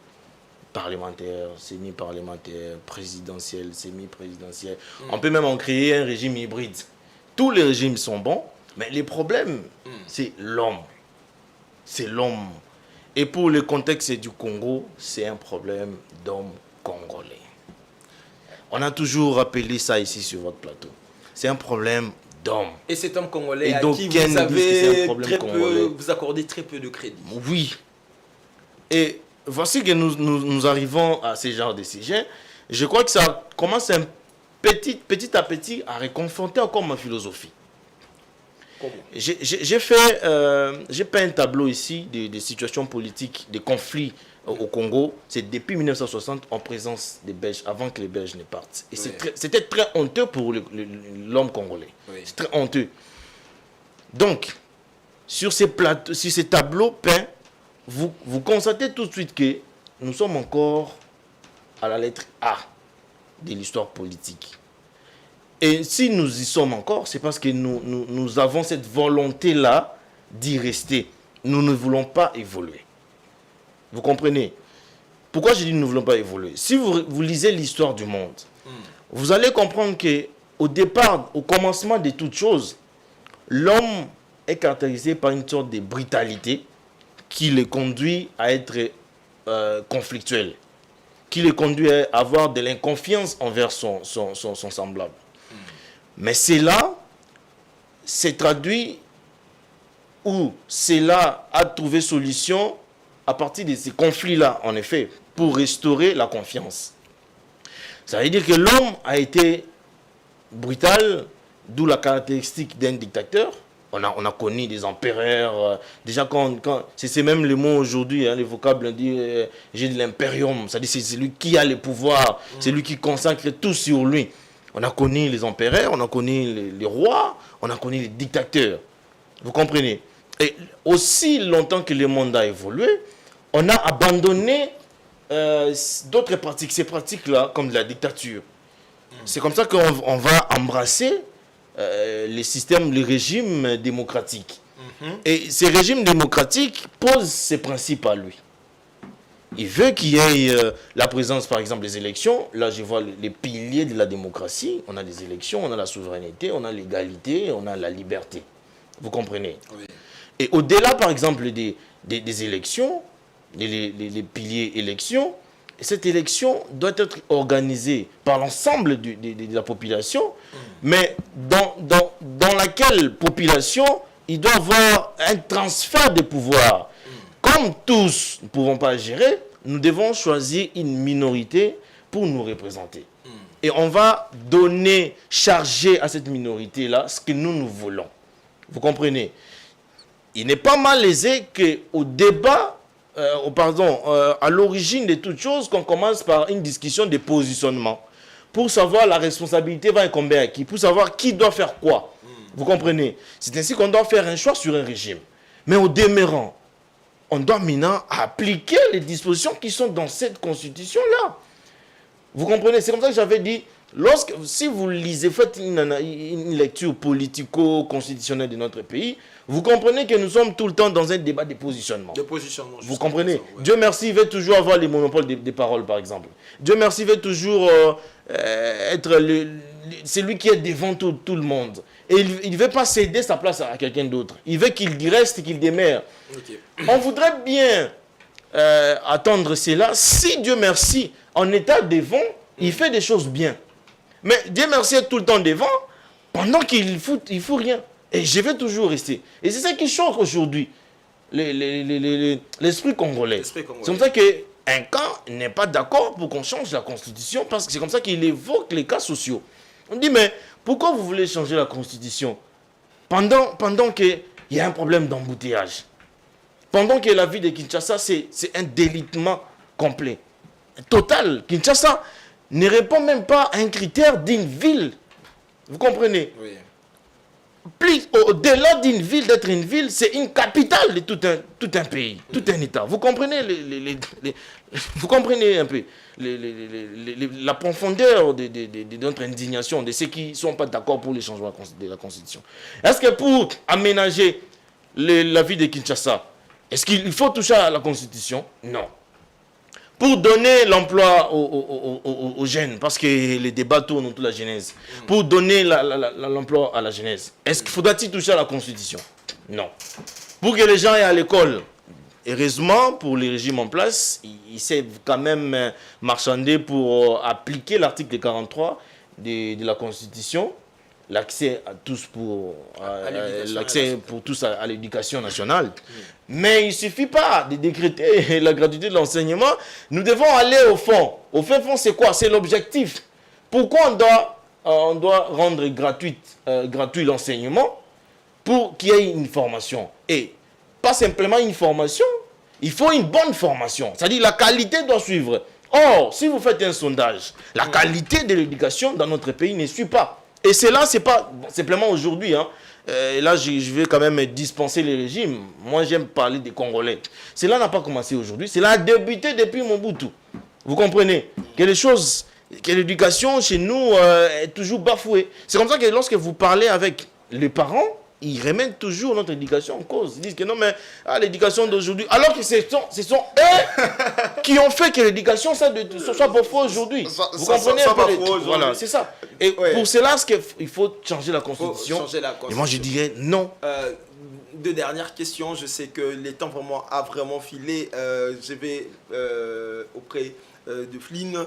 Parlementaire, semi-parlementaire, présidentiel, semi-présidentiel. On peut même en créer un régime hybride. Tous les régimes sont bons, mais les problèmes, c'est l'homme. C'est l'homme. Et pour le contexte du Congo, c'est un problème d'homme congolais. On a toujours rappelé ça ici sur votre plateau. C'est un problème d'homme. Et cet homme congolais et à donc, qui vous accordez très peu de crédit. Oui. Et voici que nous arrivons à ce genre de sujet. Je crois que ça commence petit à petit à réconforter encore ma philosophie. J'ai peint un tableau ici des situations politiques, des conflits au Congo. C'est depuis 1960 en présence des Belges, avant que les Belges ne partent. Et c'était très honteux pour l'homme congolais. Oui. C'est très honteux. Donc, sur ces tableaux peints, vous constatez tout de suite que nous sommes encore à la lettre A de l'histoire politique. Et si nous y sommes encore, c'est parce que nous avons cette volonté-là d'y rester. Nous ne voulons pas évoluer. Vous comprenez? Pourquoi je dis nous ne voulons pas évoluer? Si vous lisez l'histoire du monde, vous allez comprendre qu'au départ, au commencement de toute chose, l'homme est caractérisé par une sorte de brutalité qui le conduit à être conflictuel, qui le conduit à avoir de l'inconfiance envers son semblable. Mais cela s'est traduit ou cela a trouvé solution à partir de ces conflits-là, en effet, pour restaurer la confiance. Ça veut dire que l'homme a été brutal, d'où la caractéristique d'un dictateur. On a connu des empereurs. Déjà, c'est même le mot aujourd'hui, hein, les vocables dit j'ai de l'impérium. C'est-à-dire c'est celui qui a le pouvoir, c'est lui qui consacre tout sur lui. On a connu les empereurs, on a connu les rois, on a connu les dictateurs. Vous comprenez? Et aussi longtemps que le monde a évolué, on a abandonné d'autres pratiques. Ces pratiques-là, comme la dictature. C'est comme ça qu'on va embrasser les systèmes, les régimes démocratiques. Et ces régimes démocratiques posent ses principes à lui. Il veut qu'il y ait la présence, par exemple, des élections. Là, je vois les piliers de la démocratie. On a des élections, on a la souveraineté, on a l'égalité, on a la liberté. Vous comprenez? Oui. Et au-delà, par exemple, des élections, les piliers élections, cette élection doit être organisée par l'ensemble de la population, mais dans laquelle population, il doit y avoir un transfert de pouvoir. Comme tous ne pouvons pas gérer, nous devons choisir une minorité pour nous représenter. Et on va charger à cette minorité-là ce que nous voulons. Vous comprenez? Il n'est pas mal aisé qu'au débat, à l'origine de toute chose, qu'on commence par une discussion de positionnement. Pour savoir la responsabilité va incomber à qui, pour savoir qui doit faire quoi. Vous comprenez? C'est ainsi qu'on doit faire un choix sur un régime. Mais au demeurant, on doit maintenant appliquer les dispositions qui sont dans cette constitution-là. Vous comprenez? C'est comme ça que j'avais dit, si vous lisez, faites une lecture politico-constitutionnelle de notre pays, vous comprenez que nous sommes tout le temps dans un débat de positionnement. Vous comprenez? Ouais. Dieu merci, il veut toujours avoir les monopoles des paroles, par exemple. Dieu merci, il veut toujours être celui qui est devant tout le monde. Et il ne veut pas céder sa place à quelqu'un d'autre. Il veut qu'il reste, qu'il demeure. Okay. On voudrait bien attendre cela. Si Dieu merci, en état devant, il fait des choses bien. Mais Dieu merci est tout le temps devant, pendant qu'il ne fout rien. Et je vais toujours rester. Et c'est ça qui choque aujourd'hui. l'esprit congolais. L'esprit congolais. C'est comme ça qu'un camp n'est pas d'accord pour qu'on change la constitution, parce que c'est comme ça qu'il évoque les cas sociaux. On dit, mais pourquoi vous voulez changer la constitution pendant qu'il y a un problème d'embouteillage, pendant que la ville de Kinshasa, c'est un délitement complet, total. Kinshasa ne répond même pas à un critère d'une ville. Vous comprenez? Oui. Plus au-delà d'une ville, d'être une ville, c'est une capitale de tout un pays, tout un État. Vous comprenez, vous comprenez un peu la profondeur de notre indignation, de ceux qui ne sont pas d'accord pour les changements de la Constitution. Est-ce que pour aménager la vie de Kinshasa, est-ce qu'il faut toucher à la Constitution? Non. Pour donner l'emploi aux jeunes, parce que les débats tournent autour de la jeunesse, pour donner l'emploi à la jeunesse, est-ce qu'il faudra-t-il toucher à la Constitution? Non. Pour que les gens aient à l'école, heureusement, pour les régimes en place, ils savent quand même marchander pour appliquer l'article 43 de la Constitution, l'accès à tous à l'éducation nationale. Mais il ne suffit pas de décréter la gratuité de l'enseignement. Nous devons aller au fond. Au fond, c'est quoi? C'est l'objectif. Pourquoi on doit rendre gratuit l'enseignement? Pour qu'il y ait une formation. Et pas simplement une formation, il faut une bonne formation. C'est-à-dire la qualité doit suivre. Or, si vous faites un sondage, la qualité de l'éducation dans notre pays ne suit pas. Et cela, c'est pas simplement aujourd'hui. Là, je vais quand même dispenser les régimes. Moi, j'aime parler des Congolais. Cela n'a pas commencé aujourd'hui. Cela a débuté depuis Mobutu. Vous comprenez? Que l'éducation chez nous est toujours bafouée. C'est comme ça que lorsque vous parlez avec les parents, ils remettent toujours notre éducation en cause. Ils disent que non, mais l'éducation d'aujourd'hui... Alors que ce sont eux qui ont fait que l'éducation soit bafouée aujourd'hui. Vous comprenez un peu? Voilà, c'est ça. Et pour cela, il faut changer la Constitution. Et moi, je dirais non. Deux dernières questions. Je sais que le temps a vraiment filé. Je vais auprès de Flynn.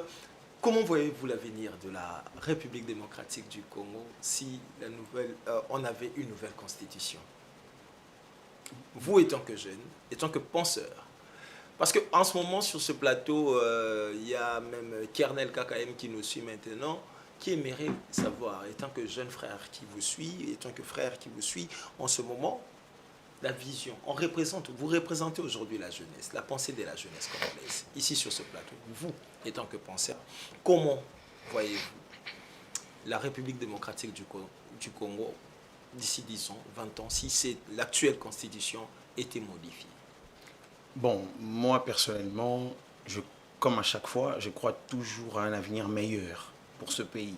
Comment voyez-vous l'avenir de la République démocratique du Congo si on avait une nouvelle constitution? Vous, étant que jeune, étant que penseur, parce qu'en ce moment, sur ce plateau, il y a même Kernel KKM qui nous suit maintenant, qui aimerait savoir, étant que jeune frère qui vous suit, étant que frère qui vous suit, en ce moment, la vision, vous représentez aujourd'hui la jeunesse, la pensée de la jeunesse congolaise, ici sur ce plateau. Vous, étant que penseur, comment voyez-vous la République démocratique du Congo d'ici 10 ans, 20 ans, si l'actuelle constitution était modifiée? Bon, moi personnellement, comme à chaque fois, je crois toujours à un avenir meilleur pour ce pays.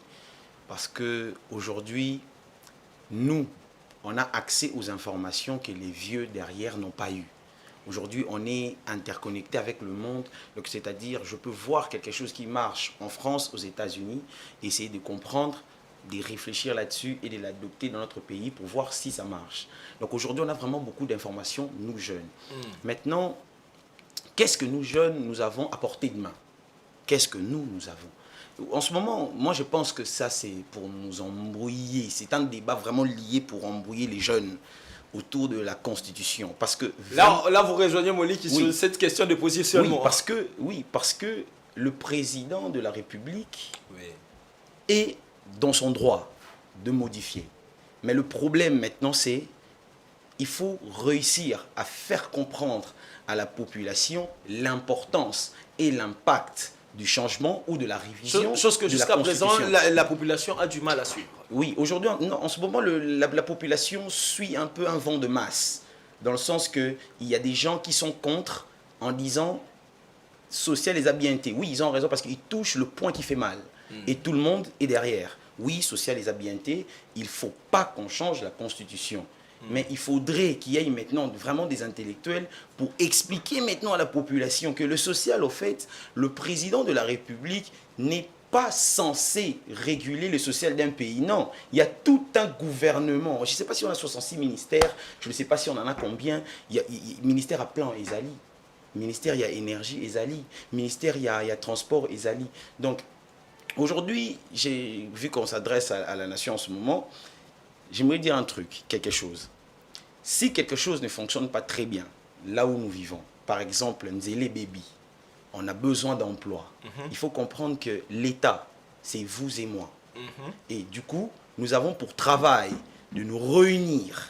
Parce qu'aujourd'hui, nous, on a accès aux informations que les vieux derrière n'ont pas eues. Aujourd'hui, on est interconnecté avec le monde, c'est-à-dire je peux voir quelque chose qui marche en France, aux États-Unis, essayer de comprendre, de réfléchir là-dessus et de l'adopter dans notre pays pour voir si ça marche. Donc aujourd'hui, on a vraiment beaucoup d'informations, nous jeunes. Maintenant, qu'est-ce que nous jeunes, nous avons à portée de main? Qu'est-ce que nous avons? En ce moment, moi je pense que ça c'est pour nous embrouiller. C'est un débat vraiment lié pour embrouiller les jeunes autour de la Constitution. Parce que là vous rejoignez Molly qui sur cette question de positionnement. Parce que le président de la République est dans son droit de modifier. Mais le problème maintenant c'est il faut réussir à faire comprendre à la population l'importance et l'impact du changement ou de la révision. Chose que jusqu'à présent, la population a du mal à suivre. Oui, aujourd'hui, en ce moment, la population suit un peu un vent de masse, dans le sens qu'il y a des gens qui sont contre en disant social les a bien été. Oui, ils ont raison parce qu'ils touchent le point qui fait mal. Et tout le monde est derrière. Oui, social les a bien été, il ne faut pas qu'on change la Constitution. Mais il faudrait qu'il y ait maintenant vraiment des intellectuels pour expliquer maintenant à la population que le social, au fait, le président de la République n'est pas censé réguler le social d'un pays. Non, il y a tout un gouvernement. Je ne sais pas si on a 66 ministères, je ne sais pas si on en a combien. Il y a ministère à plan Ezali, ministère il y a énergie Ezali, ministère il y a transport Ezali. Donc aujourd'hui, j'ai vu qu'on s'adresse à la nation en ce moment. J'aimerais dire un truc, quelque chose. Si quelque chose ne fonctionne pas très bien, là où nous vivons, par exemple, Nzele Baby, on a besoin d'emploi. Il faut comprendre que l'État, c'est vous et moi. Et du coup, nous avons pour travail de nous réunir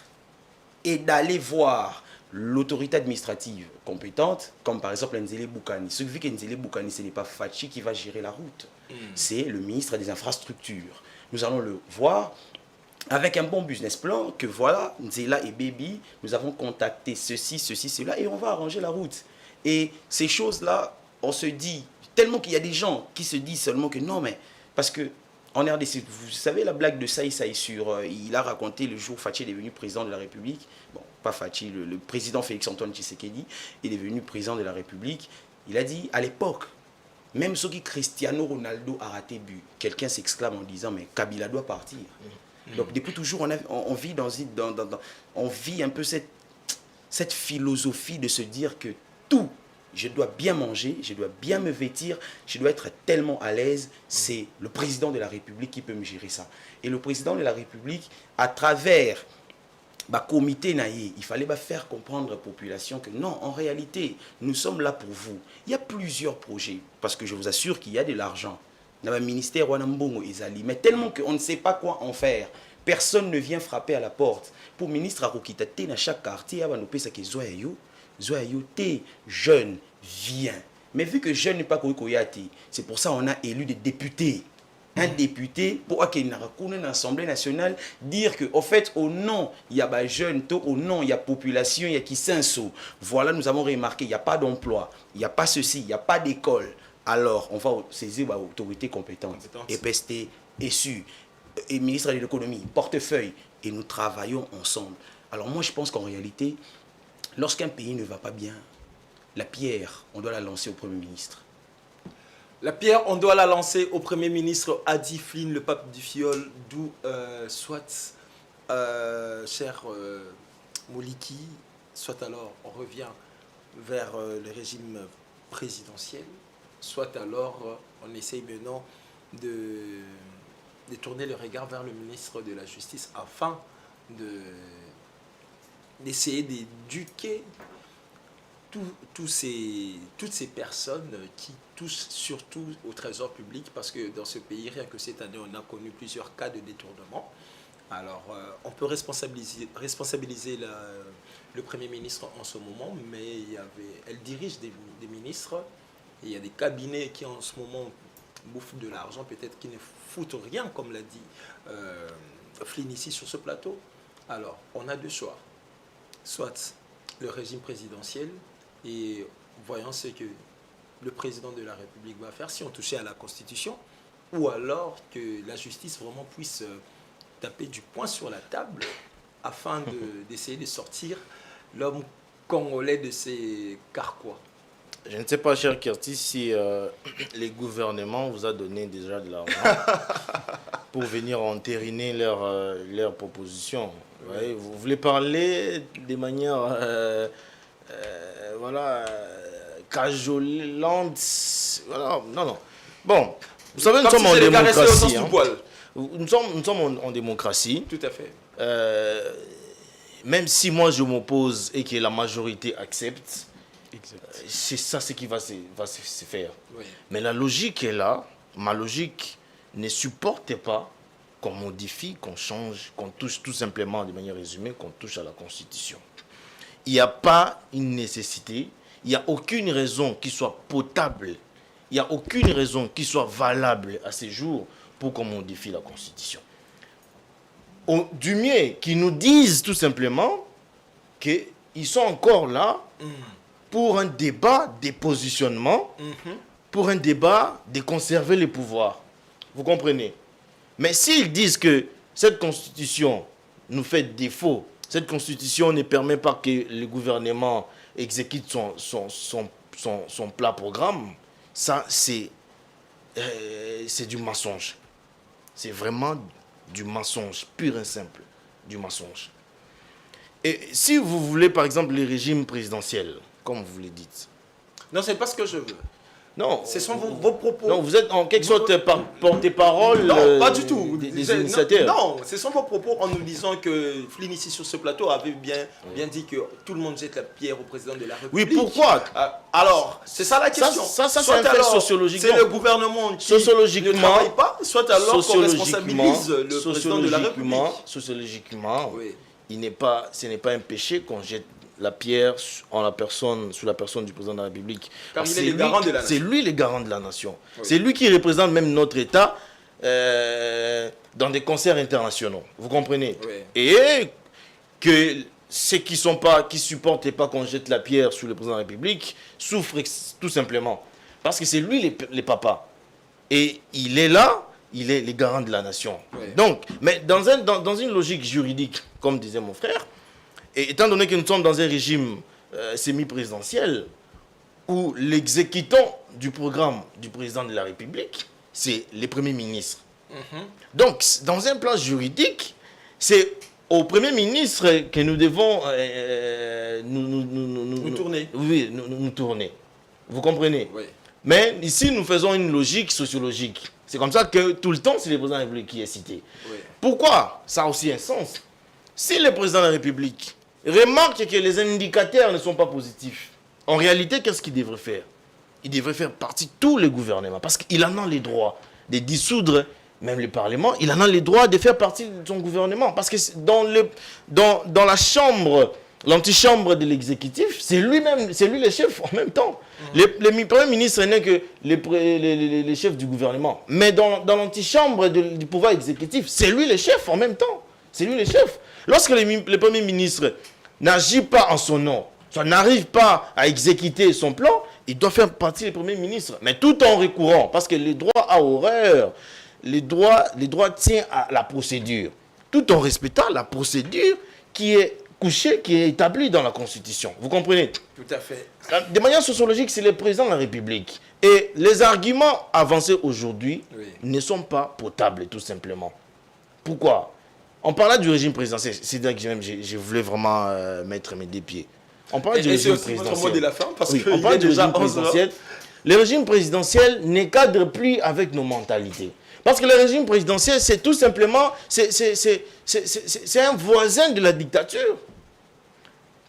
et d'aller voir l'autorité administrative compétente, comme par exemple Nzele Boukani. Ce qui fait que Nzele Boukani, ce n'est pas Fachi qui va gérer la route. C'est le ministre des Infrastructures. Nous allons le voir avec un bon business plan que voilà, Nzela et Baby, nous avons contacté ceci, cela, et on va arranger la route. Et ces choses-là, on se dit, tellement qu'il y a des gens qui se disent seulement que non, mais parce que en RDC, vous savez la blague de Saï sur, il a raconté le jour Fachi est devenu président de la République, bon, pas Fachi, le président Félix-Antoine Tshisekedi est devenu président de la République, il a dit, à l'époque, même ceux qui Cristiano Ronaldo a raté but, quelqu'un s'exclame en disant, mais Kabila doit partir. Donc depuis toujours, on vit, on vit un peu cette philosophie de se dire que tout, je dois bien manger, je dois bien me vêtir, je dois être tellement à l'aise, c'est le président de la République qui peut me gérer ça. Et le président de la République, à travers comité naïe, il fallait faire comprendre à la population que non, en réalité, nous sommes là pour vous. Il y a plusieurs projets, parce que je vous assure qu'il y a de l'argent. Dans le ministère, mais tellement qu'on ne sait pas quoi en faire. Personne ne vient frapper à la porte. Pour le ministre Arokitate, dans chaque quartier, jeune, viens. Mais vu que jeune n'est pas Koyate, c'est pour ça qu'on a élu des députés. Un député, pour qu'il y ait une assemblée nationale, dire que, au fait, au nom, il y a des jeunes, au nom, il y a population, il y a qui s'inso. Voilà, nous avons remarqué, il n'y a pas d'emploi, il n'y a pas ceci, il n'y a pas d'école. Alors, on va saisir l'autorité compétente, EPST, ESU, et ministre de l'économie, portefeuille, et nous travaillons ensemble. Alors moi, je pense qu'en réalité, lorsqu'un pays ne va pas bien, la pierre, on doit la lancer au Premier ministre. La pierre, on doit la lancer au Premier ministre Adi Flynn, le pape du fiol, d'où soit, cher Moliki, soit alors on revient vers le régime présidentiel, soit alors on essaye maintenant de tourner le regard vers le ministre de la Justice afin d'essayer d'éduquer toutes ces personnes qui touchent surtout au trésor public, parce que dans ce pays, rien que cette année, on a connu plusieurs cas de détournement. Alors, on peut responsabiliser le Premier ministre en ce moment, mais elle dirige des ministres, et il y a des cabinets qui en ce moment bouffent de l'argent, peut-être qui ne foutent rien, comme l'a dit Flynn ici sur ce plateau. Alors, on a deux choix. Soit le régime présidentiel, et voyons ce que le président de la République va faire si on touchait à la Constitution, ou alors que la justice vraiment puisse taper du poing sur la table afin d'essayer de sortir l'homme congolais de ses carquois. Je ne sais pas, cher Curtis, si les gouvernements vous a donné déjà de l'argent pour venir entériner leurs propositions. Ouais, vous voulez parler de manière cajolante. Voilà, non. Bon, vous savez, nous sommes en démocratie. Nous sommes en démocratie. Tout à fait. Même si moi je m'oppose et que la majorité accepte, c'est ça ce qui va se faire. Oui. Mais la logique est là. Ma logique ne supporte pas qu'on modifie, qu'on change, qu'on touche tout simplement, de manière résumée, qu'on touche à la Constitution. Il n'y a pas une nécessité, il n'y a aucune raison qui soit potable, il n'y a aucune raison qui soit valable à ces jours pour qu'on modifie la Constitution. Du mieux, qu'ils nous disent tout simplement qu'ils sont encore là pour un débat des positionnements, pour un débat de conserver les pouvoirs. Vous comprenez? Mais s'ils disent que cette Constitution nous fait défaut, cette Constitution ne permet pas que le gouvernement exécute son plat programme, ça c'est du mensonge. C'est vraiment du mensonge, pur et simple, du mensonge. Et si vous voulez par exemple le régime présidentiel, comme vous le dites. Non, c'est pas ce que je veux. Non. Ce sont vos propos. Non, vous êtes en quelque sorte porte-parole Non, pas du tout. des initiateurs. Non, ce sont vos propos en nous disant que Flynn ici sur ce plateau avait bien dit que tout le monde jette la pierre au président de la République. Oui, pourquoi? Alors, c'est ça la question. Ça, c'est Soit un fait alors, sociologiquement. c'est le gouvernement qui ne travaille pas, soit alors qu'on responsabilise le président de la République. Sociologiquement, Oui. ce n'est pas un péché qu'on jette la pierre sous la personne du président de la République. Car il est le garant de la nation. C'est lui le garant de la nation. Oui. C'est lui qui représente même notre État dans des concerts internationaux. Vous comprenez? Oui. Et que ceux qui supportent pas qu'on jette la pierre sur le président de la République souffrent tout simplement. Parce que c'est lui les papas. Et il est là, il est le garant de la nation. Oui. Donc, mais dans une logique juridique, comme disait mon frère, et étant donné que nous sommes dans un régime semi-présidentiel, où l'exécutant du programme du président de la République, c'est le Premier ministre. Donc, dans un plan juridique, c'est au Premier ministre que nous devons nous tourner. Oui, nous tourner. Vous comprenez? Oui. Mais ici, nous faisons une logique sociologique. C'est comme ça que tout le temps, c'est le président de la République qui est cité. Oui. Pourquoi? Ça a aussi un sens. Si le président de la République remarque que les indicateurs ne sont pas positifs, en réalité, qu'est-ce qu'il devrait faire? Il devrait faire partie de tous les gouvernements, parce qu'il en a les droits de dissoudre même le Parlement, il en a les droits de faire partie de son gouvernement. Parce que dans la chambre, l'antichambre de l'exécutif, c'est lui le chef en même temps. Le Premier ministre n'est que le chef du gouvernement. Mais dans l'antichambre du pouvoir exécutif, c'est lui le chef en même temps. C'est lui le chef. Lorsque le Premier ministre n'agit pas en son nom, soit n'arrive pas à exécuter son plan, il doit faire partie du Premier ministre. Mais tout en recourant, parce que les droits à horreur, les droits tiennent à la procédure. Tout en respectant la procédure qui est couchée, qui est établie dans la Constitution. Vous comprenez? Tout à fait. De manière sociologique, c'est le président de la République. Et les arguments avancés aujourd'hui ne sont pas potables, tout simplement. Pourquoi? On parlait du régime présidentiel. C'est là que je voulais vraiment mettre mes deux pieds. On parle du régime présidentiel. De la fin, parce oui, que on parle du régime présidentiel. Le régime présidentiel ne cadre plus avec nos mentalités. Parce que le régime présidentiel, c'est tout simplement, c'est un voisin de la dictature.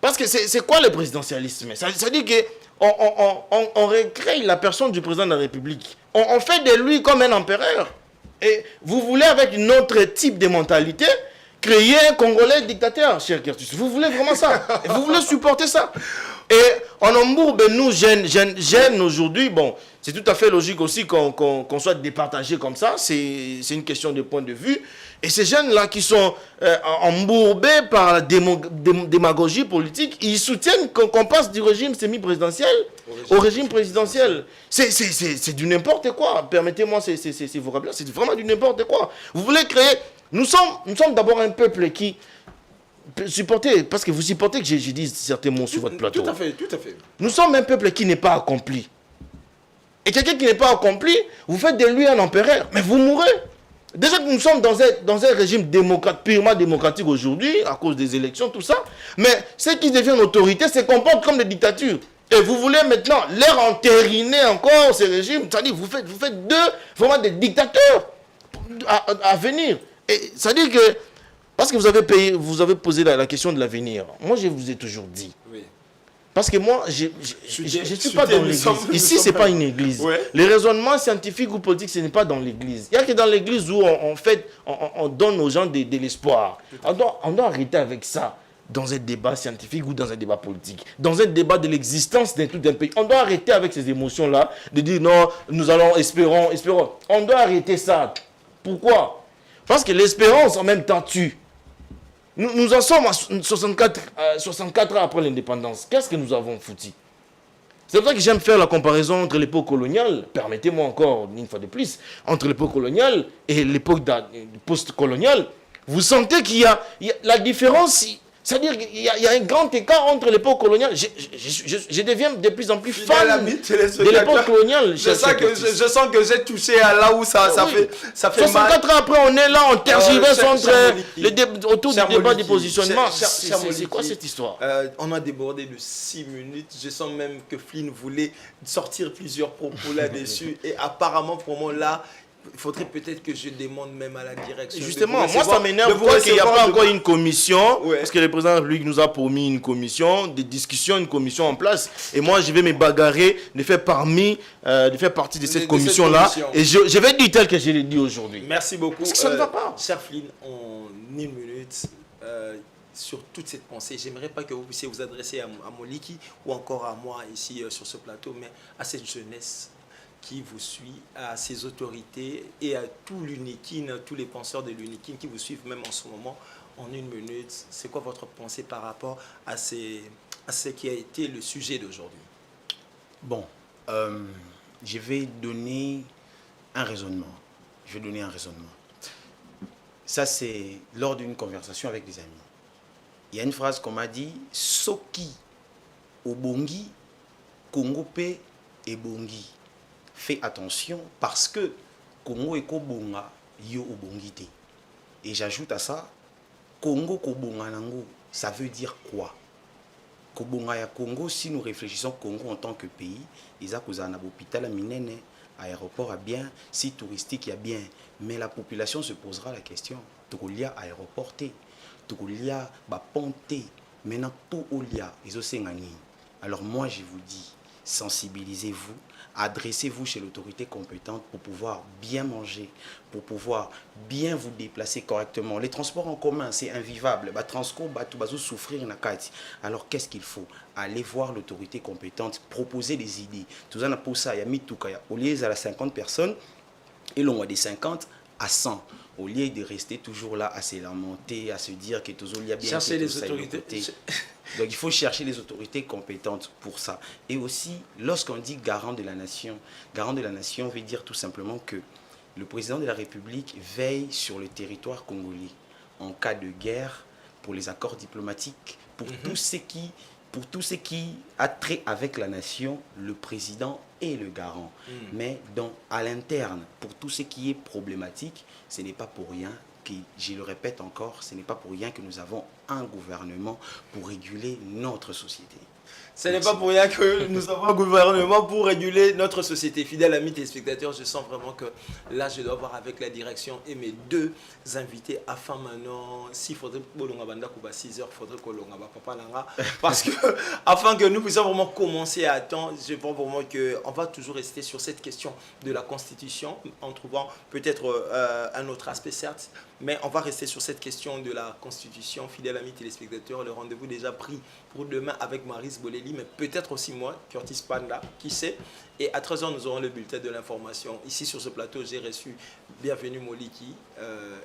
Parce que c'est quoi le présidentialisme? Ça dit qu'on recrée la personne du président de la République. On fait de lui comme un empereur. Et vous voulez, avec un autre type de mentalité, créer un Congolais dictateur, cher Kertus. Vous voulez vraiment ça? Et vous voulez supporter ça? Et en embourbe, nous, jeunes aujourd'hui, bon, c'est tout à fait logique aussi qu'on soit départagé comme ça. C'est une question de point de vue. Et ces jeunes-là qui sont embourbés par la démagogie politique, ils soutiennent qu'on passe du régime semi-présidentiel au régime présidentiel. C'est du n'importe quoi. Permettez-moi ces vocabulaires. C'est vraiment du n'importe quoi. Vous voulez créer... Nous sommes d'abord un peuple qui... supportez, parce que vous supportez que je dise certains mots sur votre plateau. Tout à fait. Nous sommes un peuple qui n'est pas accompli. Et quelqu'un qui n'est pas accompli, vous faites de lui un empereur, mais vous mourrez. Déjà que nous sommes dans un régime purement démocratique aujourd'hui, à cause des élections, tout ça, mais ceux qui deviennent autorité se comportent comme des dictatures. Et vous voulez maintenant leur entériner encore ce régime, c'est-à-dire vous faites vraiment des dictateurs à venir. Et c'est-à-dire que, parce que vous avez posé la question de l'avenir, moi je vous ai toujours dit. Oui. Parce que moi, je ne suis pas dans l'église. Ici, ce n'est pas une église. Ouais. Les raisonnements scientifiques ou politiques, ce n'est pas dans l'église. Il n'y a que dans l'église où on donne aux gens de l'espoir. On doit arrêter avec ça dans un débat scientifique ou dans un débat politique. Dans un débat de l'existence d'un tout un pays. On doit arrêter avec ces émotions-là, de dire non, nous allons, espérons. On doit arrêter ça. Pourquoi? Parce que l'espérance en même temps tue. Nous en sommes à 64 ans après l'indépendance. Qu'est-ce que nous avons foutu? C'est pour ça que j'aime faire la comparaison entre l'époque coloniale, permettez-moi encore une fois de plus, entre l'époque coloniale et l'époque post-coloniale. Vous sentez qu'il y a la différence, C'est-à-dire qu'il y a un grand écart entre l'époque coloniale. Je deviens de plus en plus fan de l'époque coloniale. Je sens que j'ai touché à là où ça fait 64 ans après, on est là, on tergiverse autour du débat du positionnement. C'est quoi cette histoire? On a débordé de 6 minutes. Je sens même que Flynn voulait sortir plusieurs propos là-dessus. Et apparemment, pour moi, là, il faudrait peut-être que je demande même à la direction. Justement, moi ça m'énerve qu'il n'y a pas encore une commission, parce que le président de la République nous a promis une commission, des discussions, une commission en place. Et moi je vais me bagarrer de faire partie de cette commission-là. Et je vais dire tel que je l'ai dit aujourd'hui. Merci beaucoup. Parce que ça ne va pas. Cher Flynn, en 1 minute, sur toute cette pensée, j'aimerais pas que vous puissiez vous adresser à Moliki ou encore à moi ici sur ce plateau, mais à cette jeunesse qui vous suit, à ses autorités et à tout l'UNIKIN, tous les penseurs de l'UNIKIN qui vous suivent même en ce moment. En 1 minute, c'est quoi votre pensée par rapport à ce qui a été le sujet d'aujourd'hui? Bon, je vais donner un raisonnement. Ça, c'est lors d'une conversation avec des amis. Il y a une phrase qu'on m'a dit, « Soki obongi, Congo pe ebongi ». Fais attention parce que Congo et Kobonga yo obongite. Et j'ajoute à ça, Congo Kobonga nango, ça veut dire quoi? Kobonga ya Congo, si nous réfléchissons Congo en tant que pays, ils ont un hôpital à Minene, aéroport à bien, site touristique à bien. Mais la population se posera la question, tout il y a aéroporté, tout il y a ponté, maintenant tout il y a, ils ont. Alors moi je vous dis, sensibilisez-vous, adressez-vous chez l'autorité compétente pour pouvoir bien manger, pour pouvoir bien vous déplacer correctement. Les transports en commun, c'est invivable. Souffrir. Alors qu'est-ce qu'il faut? Aller voir l'autorité compétente, proposer des idées. Tout ça, pour ça, il y a mis tout cas. Au lieu de 50 personnes, et l'on voit des 50 à 100. Au lieu de rester toujours là à se lamenter, à se dire que toujours il y a bien... Chercher les autorités. Donc il faut chercher les autorités compétentes pour ça. Et aussi, lorsqu'on dit garant de la nation veut dire tout simplement que le président de la République veille sur le territoire congolais en cas de guerre, pour les accords diplomatiques, pour tout ce qui a trait avec la nation, le président est le garant. Mais à l'interne, pour tout ce qui est problématique, ce n'est pas pour rien que, je le répète encore, ce n'est pas pour rien que nous avons un gouvernement pour réguler notre société. Ce n'est pas pour rien que nous avons un gouvernement pour réguler notre société. Fidèles amis téléspectateurs, je sens vraiment que là, je dois voir avec la direction et mes 2 invités afin maintenant, s'il faudrait que 6 heures, il faudrait que papa Langa, parce que afin que nous puissions vraiment commencer à temps, je pense vraiment qu'on va toujours rester sur cette question de la Constitution, en trouvant peut-être un autre aspect, certes, mais on va rester sur cette question de la Constitution. Fidèles amis téléspectateurs, le rendez-vous déjà pris pour demain avec Maryse Bolelli, mais peut-être aussi moi, Curtis Panda, qui sait. Et à 13h, nous aurons le bulletin de l'information. Ici, sur ce plateau, j'ai reçu bienvenue Moliki.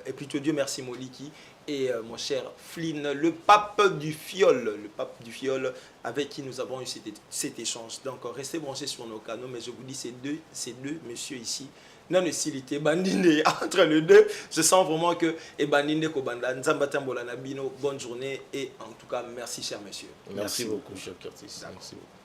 Et plutôt Dieu merci Moliki. Et mon cher Flynn, le pape du fiol, avec qui nous avons eu cet échange. Donc, restez branchés sur nos canaux, mais je vous dis, ces deux messieurs ici, non, hostilité, bandine entre les deux. Je sens vraiment que bandine kobanda nzamba bonne journée et en tout cas merci cher monsieur. Merci beaucoup cher Curtis. Merci beaucoup.